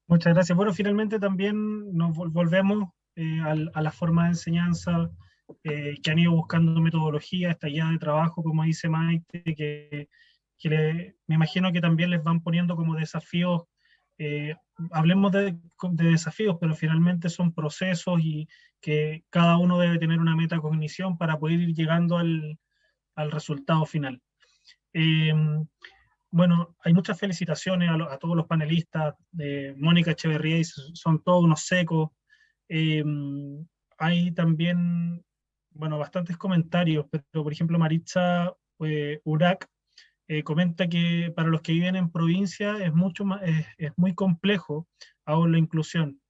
Muchas gracias. Bueno, finalmente también nos volvemos a la forma de enseñanza que han ido buscando metodología, esta guía de trabajo, como dice Maite, me imagino que también les van poniendo como desafíos. Hablemos de desafíos, pero finalmente son procesos y que cada uno debe tener una metacognición para poder ir llegando al resultado final. Bueno, hay muchas felicitaciones a todos los panelistas. Mónica Echeverría, son todos unos secos. Hay también, bueno, bastantes comentarios, pero por ejemplo Maritza Urac comenta que para los que viven en provincia es muy complejo aún la inclusión,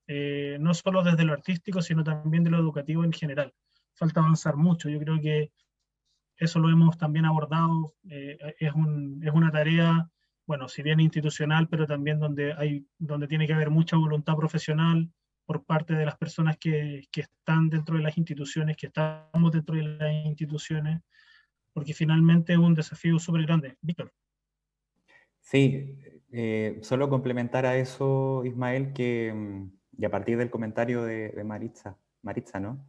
no solo desde lo artístico, sino también de lo educativo en general. Falta avanzar mucho. Yo creo que eso lo hemos también abordado. Es una tarea, bueno, si bien institucional, pero también donde tiene que haber mucha voluntad profesional por parte de las personas que están dentro de las instituciones, que estamos dentro de las instituciones, porque finalmente es un desafío súper grande. Víctor. Sí, solo complementar a eso, Ismael, y a partir del comentario de Maritza, ¿no?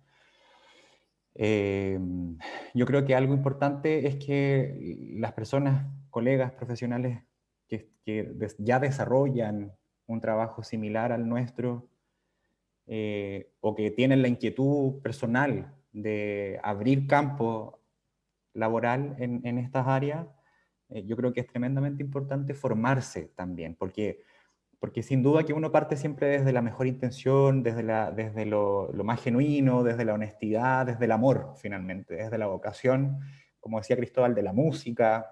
Yo creo que algo importante es que las personas, colegas profesionales que ya desarrollan un trabajo similar al nuestro, o que tienen la inquietud personal de abrir campo laboral en estas áreas, yo creo que es tremendamente importante formarse también, porque sin duda que uno parte siempre desde la mejor intención, desde lo más genuino, desde la honestidad, desde el amor, finalmente, desde la vocación, como decía Cristóbal, de la música,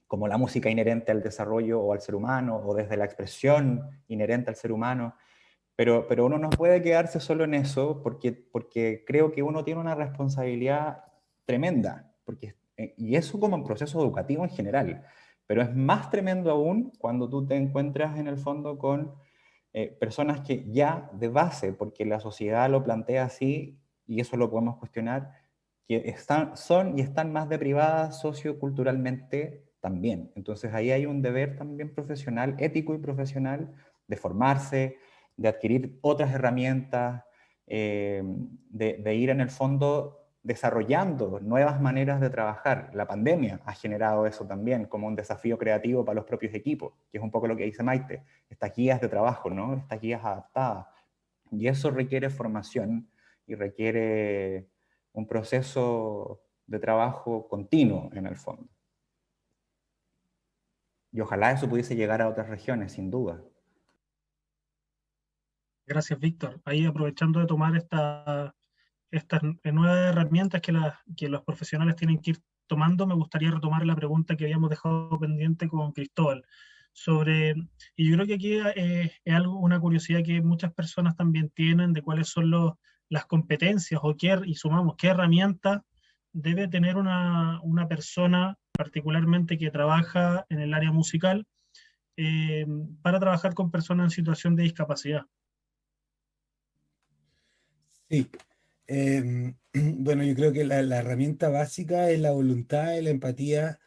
como la música inherente al desarrollo o al ser humano, o desde la expresión inherente al ser humano. Pero uno no puede quedarse solo en eso, porque creo que uno tiene una responsabilidad tremenda, y eso como en proceso educativo en general. Pero es más tremendo aún cuando tú te encuentras en el fondo con personas que ya de base, porque la sociedad lo plantea así, y eso lo podemos cuestionar, que son y están más deprivadas socioculturalmente también. Entonces ahí hay un deber también profesional, ético y profesional, de formarse, de adquirir otras herramientas, de ir en el fondo desarrollando nuevas maneras de trabajar. La pandemia ha generado eso también como un desafío creativo para los propios equipos, que es un poco lo que dice Maite, estas guías de trabajo, ¿no? Estas guías adaptadas. Y eso requiere formación y requiere un proceso de trabajo continuo en el fondo. Y ojalá eso pudiese llegar a otras regiones, sin duda. Gracias, Víctor. Ahí aprovechando de tomar estas nuevas herramientas que los profesionales tienen que ir tomando, me gustaría retomar la pregunta que habíamos dejado pendiente con Cristóbal. Y yo creo que aquí es algo, una curiosidad que muchas personas también tienen de cuáles son las competencias y sumamos qué herramientas debe tener una persona, particularmente que trabaja en el área musical, para trabajar con personas en situación de discapacidad. Sí. Bueno, yo creo que la herramienta básica es la voluntad y la empatía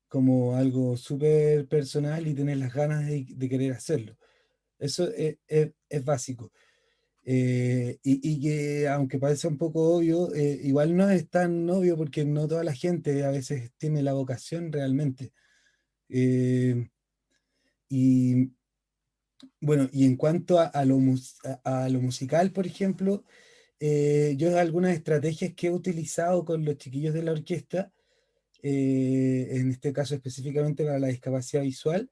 como algo súper personal y tener las ganas de querer hacerlo. Eso es básico. Y que aunque parece un poco obvio, igual no es tan obvio porque no toda la gente a veces tiene la vocación realmente. Y bueno, y en cuanto a lo musical, por ejemplo, yo algunas estrategias que he utilizado con los chiquillos de la orquesta, en este caso específicamente para la discapacidad visual,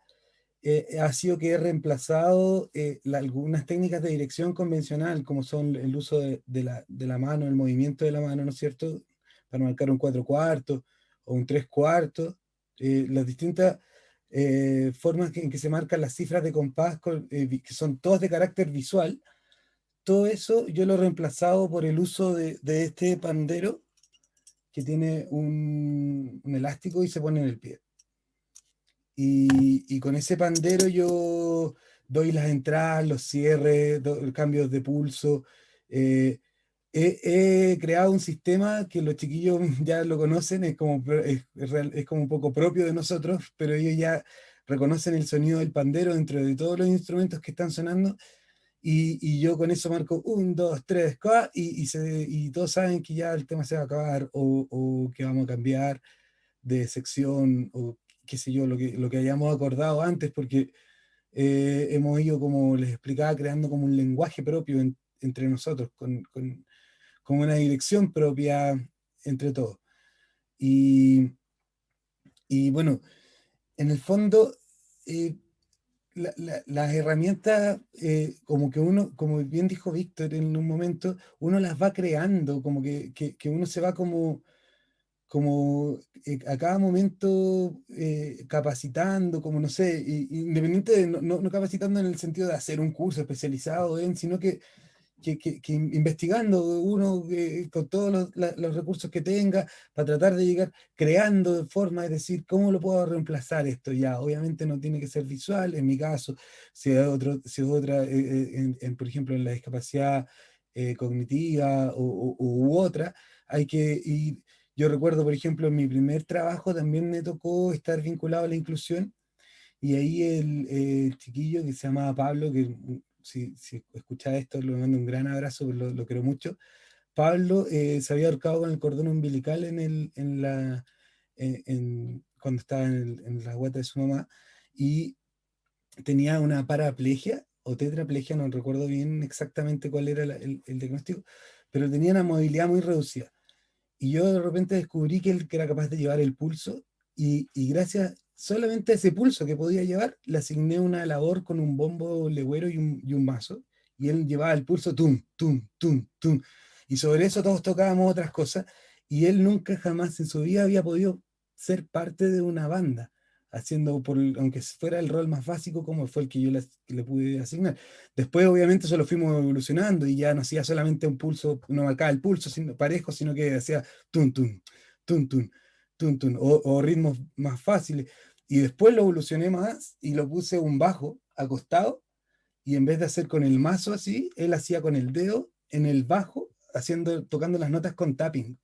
ha sido que he reemplazado algunas técnicas de dirección convencional, como son el uso de la mano, el movimiento de la mano, ¿no es cierto? Para marcar un 4/4 o un 3/4, las distintas formas en que se marcan las cifras de compás, que son todas de carácter visual. Todo eso yo lo he reemplazado por el uso de este pandero que tiene un elástico y se pone en el pie. Y con ese pandero yo doy las entradas, los cierres, cambios de pulso. He creado un sistema que los chiquillos ya lo conocen, es como un poco propio de nosotros, pero ellos ya reconocen el sonido del pandero dentro de todos los instrumentos que están sonando. Y yo con eso marco 1, 2, 3, y todos saben que ya el tema se va a acabar o que vamos a cambiar de sección o qué sé yo, lo que hayamos acordado antes, porque hemos ido, como les explicaba, creando como un lenguaje propio entre nosotros, con una dirección propia entre todos. Y bueno, en el fondo, las herramientas, como que uno, como bien dijo Víctor en un momento, uno las va creando, como que uno se va como a cada momento capacitando, como no sé, independiente de no capacitando en el sentido de hacer un curso especializado sino que investigando uno con todos los recursos que tenga para tratar de llegar creando formas, es decir, ¿cómo lo puedo reemplazar esto? Ya, obviamente no tiene que ser visual, en mi caso, si es otra, por ejemplo, en la discapacidad cognitiva u otra, hay que ir. Yo recuerdo, por ejemplo, en mi primer trabajo también me tocó estar vinculado a la inclusión, y ahí el chiquillo que se llamaba Pablo, que si escucha esto, le mando un gran abrazo, lo quiero mucho. Pablo se había ahorcado con el cordón umbilical cuando estaba en la guata de su mamá, y tenía una paraplegia o tetraplegia, no recuerdo bien exactamente cuál era el diagnóstico, pero tenía una movilidad muy reducida. Y yo de repente descubrí que él que era capaz de llevar el pulso, y gracias solamente a ese pulso que podía llevar, le asigné una labor con un bombo legüero y un mazo, y él llevaba el pulso, tum, tum, tum, tum, y sobre eso todos tocábamos otras cosas, y él nunca jamás en su vida había podido ser parte de una banda, aunque fuera el rol más básico, como fue el que yo le pude asignar. Después, obviamente, eso lo fuimos evolucionando y ya no hacía solamente un pulso, no marcaba el pulso parejo, sino que hacía tun, tun, tun, tun, tun, tun, o ritmos más fáciles. Y después lo evolucioné más y lo puse un bajo acostado, y en vez de hacer con el mazo así, él hacía con el dedo en el bajo, tocando las notas con tapping.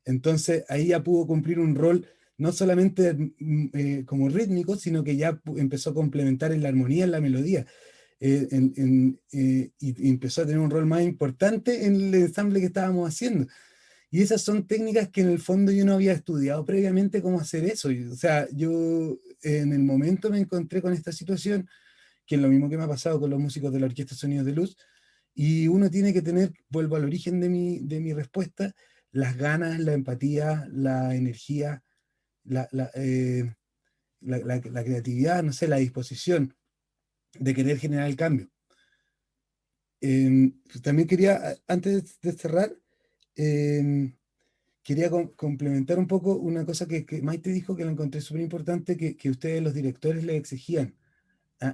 Entonces ahí ya pudo cumplir un rol no solamente como rítmico, sino que ya empezó a complementar en la armonía, en la melodía, y empezó a tener un rol más importante en el ensamble que estábamos haciendo. Y esas son técnicas que en el fondo yo no había estudiado previamente cómo hacer eso. O sea, yo en el momento me encontré con esta situación, que es lo mismo que me ha pasado con los músicos de la Orquesta Sonidos de Luz, y uno tiene que tener, vuelvo al origen de mi respuesta, las ganas, la empatía, la energía, la creatividad, no sé, la disposición de querer generar el cambio. También quería, antes de cerrar, quería complementar un poco una cosa que Maite dijo, que la encontré súper importante, que ustedes los directores le exigían.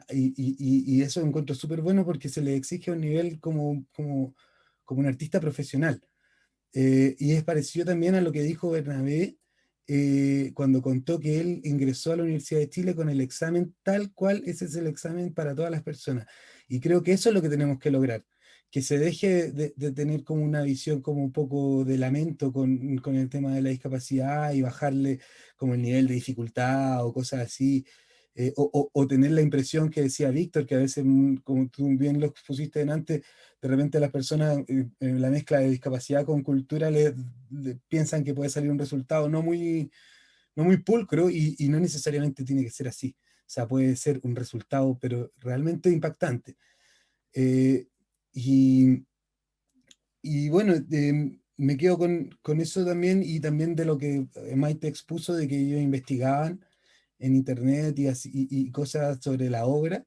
Y eso lo encuentro súper bueno porque se le exige a un nivel como un artista profesional. Y es parecido también a lo que dijo Bernabé cuando contó que él ingresó a la Universidad de Chile con el examen tal cual. Ese es el examen para todas las personas. Y creo que eso es lo que tenemos que lograr, que se deje de tener como una visión como un poco de lamento con el tema de la discapacidad y bajarle como el nivel de dificultad o cosas así. O tener la impresión que decía Víctor, que a veces, como tú bien lo pusiste delante, de repente las personas en la mezcla de discapacidad con cultura le piensan que puede salir un resultado no muy pulcro y no necesariamente tiene que ser así. O sea, puede ser un resultado, pero realmente impactante. Y bueno, me quedo con eso también, y también de lo que Maite expuso, de que ellos investigaban en internet y cosas sobre la obra.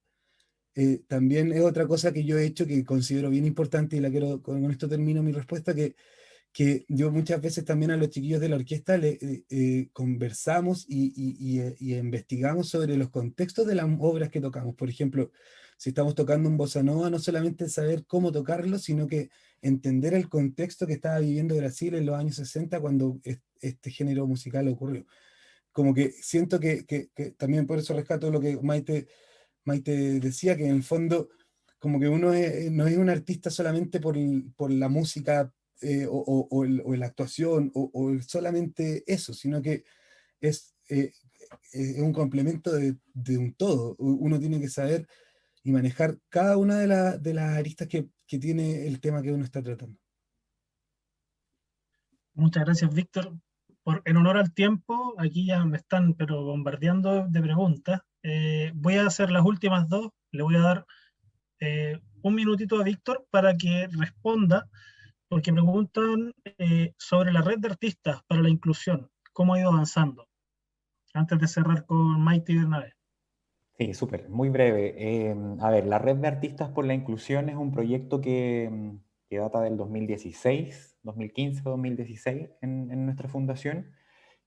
También es otra cosa que yo he hecho que considero bien importante, y la quiero, con esto termino mi respuesta, que yo muchas veces también a los chiquillos de la orquesta conversamos y investigamos sobre los contextos de las obras que tocamos. Por ejemplo, si estamos tocando un bossa nova, no solamente saber cómo tocarlo, sino que entender el contexto que estaba viviendo Brasil en los años 60 cuando este género musical ocurrió. Como que siento que también, por eso rescato lo que Maite decía, que en el fondo como que uno no es un artista solamente por la música o la actuación o solamente eso, sino que es un complemento de un todo. Uno tiene que saber y manejar cada una de las aristas que tiene el tema que uno está tratando. Muchas gracias, Víctor. En honor al tiempo, aquí ya me están pero bombardeando de preguntas. Voy a hacer las últimas dos. Le voy a dar un minutito a Víctor para que responda, porque preguntan sobre la red de artistas para la inclusión, cómo ha ido avanzando, antes de cerrar con Maite y Bernabé. Sí, súper, muy breve. A ver, la Red de Artistas por la Inclusión es un proyecto que data del 2016, 2015 o 2016 en nuestra fundación,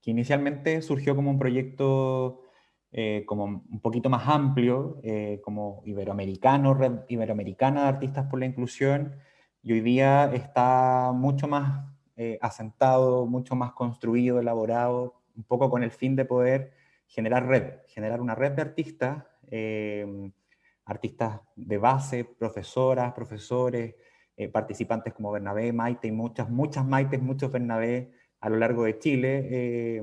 que inicialmente surgió como un proyecto como un poquito más amplio, como iberoamericano, Red Iberoamericana de Artistas por la Inclusión, y hoy día está mucho más asentado, mucho más construido, elaborado, un poco con el fin de poder generar una red de artistas, artistas de base, profesoras, profesores, participantes como Bernabé, Maite y muchas Maites, muchos Bernabé a lo largo de Chile.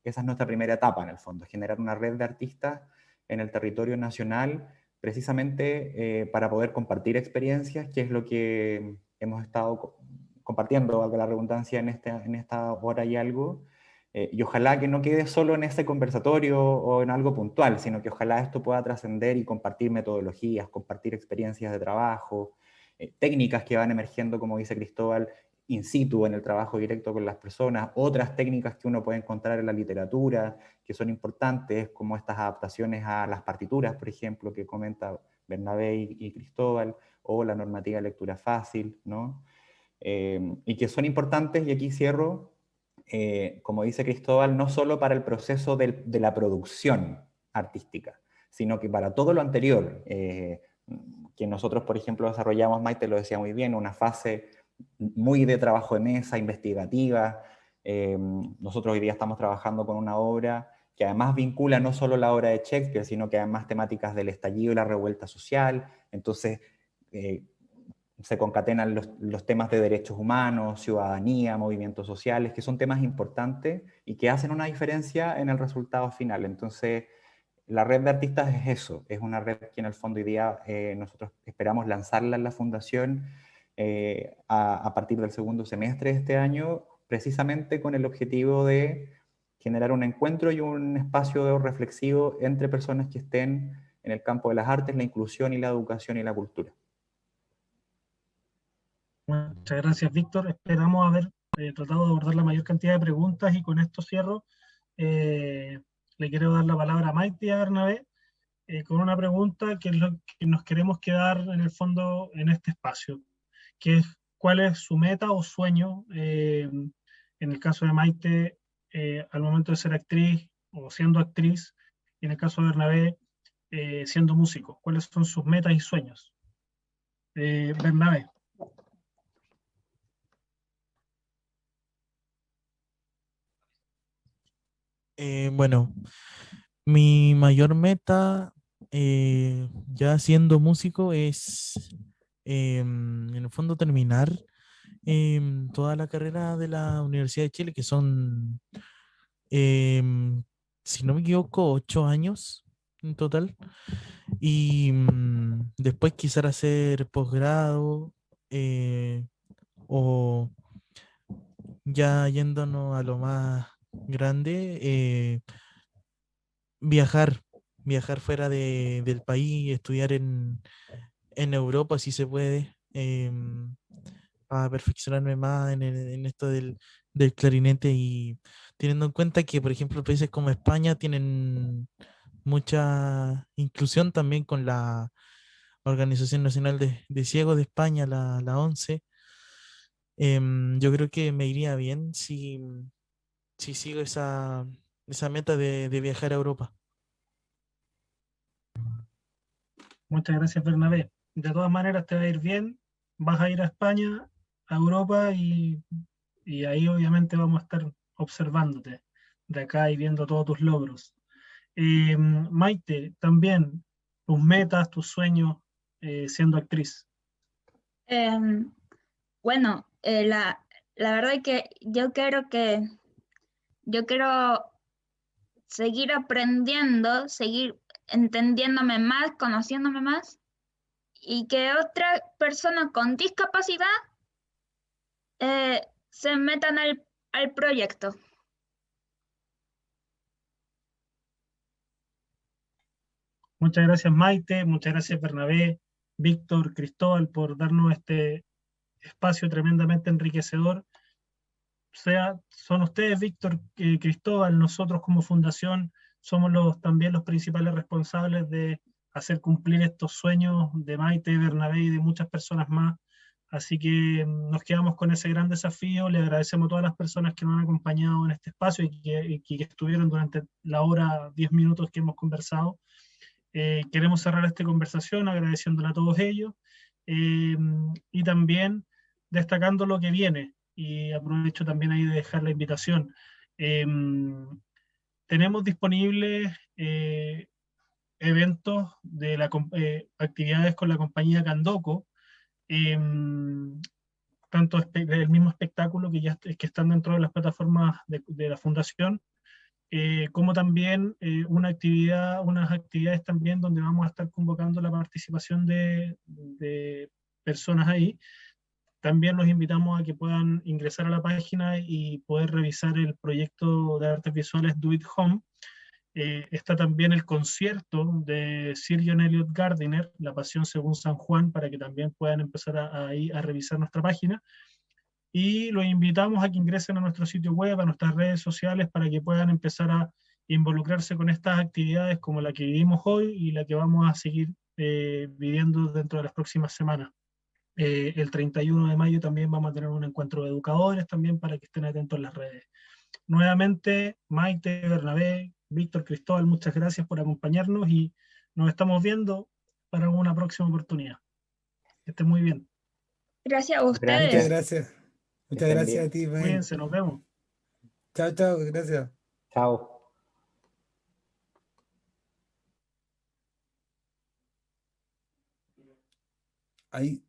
Esa es nuestra primera etapa en el fondo, generar una red de artistas en el territorio nacional, precisamente para poder compartir experiencias, que es lo que hemos estado compartiendo, valga la redundancia, en esta hora y algo. Y ojalá que no quede solo en ese conversatorio o en algo puntual, sino que ojalá esto pueda trascender y compartir metodologías, compartir experiencias de trabajo, técnicas que van emergiendo, como dice Cristóbal, in situ en el trabajo directo con las personas, otras técnicas que uno puede encontrar en la literatura, que son importantes, como estas adaptaciones a las partituras, por ejemplo, que comenta Bernabé y Cristóbal, o la normativa de lectura fácil, ¿no? Y que son importantes, y aquí cierro, como dice Cristóbal, no solo para el proceso de la producción artística, sino que para todo lo anterior, que nosotros, por ejemplo, desarrollamos, Maite lo decía muy bien, una fase muy de trabajo de mesa, investigativa. Nosotros hoy día estamos trabajando con una obra que además vincula no solo la obra de Shakespeare, sino que además temáticas del estallido y la revuelta social. Entonces, se concatenan los temas de derechos humanos, ciudadanía, movimientos sociales, que son temas importantes y que hacen una diferencia en el resultado final. Entonces, la red de artistas es eso, es una red que en el fondo hoy día nosotros esperamos lanzarla en la fundación a partir del segundo semestre de este año, precisamente con el objetivo de generar un encuentro y un espacio reflexivo entre personas que estén en el campo de las artes, la inclusión y la educación y la cultura. Muchas gracias, Víctor. Esperamos haber tratado de abordar la mayor cantidad de preguntas, y con esto cierro. Le quiero dar la palabra a Maite y a Bernabé con una pregunta que es lo que nos queremos quedar en el fondo en este espacio, que es cuál es su meta o sueño. En el caso de Maite, al momento de ser actriz o siendo actriz, y en el caso de Bernabé, siendo músico. ¿Cuáles son sus metas y sueños? Bernabé. Bueno, mi mayor meta ya siendo músico es en el fondo terminar toda la carrera de la Universidad de Chile, que son, si no me equivoco, 8 años en total. Y después quizás hacer posgrado o ya yéndonos a lo más grande, viajar, viajar fuera del país, estudiar en Europa si se puede, para perfeccionarme más en esto del clarinete y teniendo en cuenta que, por ejemplo, países como España tienen mucha inclusión también con la Organización Nacional de Ciegos de España, la ONCE. Yo creo que me iría bien si sigo esa meta de viajar a Europa. Muchas gracias, Bernabé. De todas maneras, te va a ir bien. Vas a ir a España, a Europa, y ahí obviamente vamos a estar observándote de acá y viendo todos tus logros. Maite, también tus metas, tus sueños siendo actriz. Em, bueno, la verdad es que yo quiero seguir aprendiendo, seguir entendiéndome más, conociéndome más, y que otras personas con discapacidad se metan al proyecto. Muchas gracias, Maite, muchas gracias, Bernabé, Víctor, Cristóbal, por darnos este espacio tremendamente enriquecedor. Son ustedes, Víctor, Cristóbal, nosotros como fundación somos también los principales responsables de hacer cumplir estos sueños de Maite, Bernabé y de muchas personas más. Así que nos quedamos con ese gran desafío. Le agradecemos a todas las personas que nos han acompañado en este espacio y que estuvieron durante la hora, 10 minutos que hemos conversado. Queremos cerrar esta conversación agradeciéndole a todos ellos y también destacando lo que viene. Y aprovecho también ahí de dejar la invitación. Tenemos disponibles eventos de actividades con la compañía Candoco, tanto del mismo espectáculo que están dentro de las plataformas de la fundación, como también unas actividades también donde vamos a estar convocando la participación de personas ahí. También los invitamos a que puedan ingresar a la página y poder revisar el proyecto de artes visuales Do It Home. Está también el concierto de Sir John Eliot Gardiner, La Pasión según San Juan, para que también puedan empezar a revisar nuestra página. Y los invitamos a que ingresen a nuestro sitio web, a nuestras redes sociales, para que puedan empezar a involucrarse con estas actividades como la que vivimos hoy y la que vamos a seguir viviendo dentro de las próximas semanas. El 31 de mayo también vamos a tener un encuentro de educadores también para que estén atentos en las redes. Nuevamente, Maite, Bernabé, Víctor, Cristóbal, muchas gracias por acompañarnos y nos estamos viendo para una próxima oportunidad. Que estén muy bien. Gracias a Muchas ustedes. gracias. Muchas gracias a ti, Ismael. Cuídense, nos vemos. Chao, chao, gracias. Chao. Ahí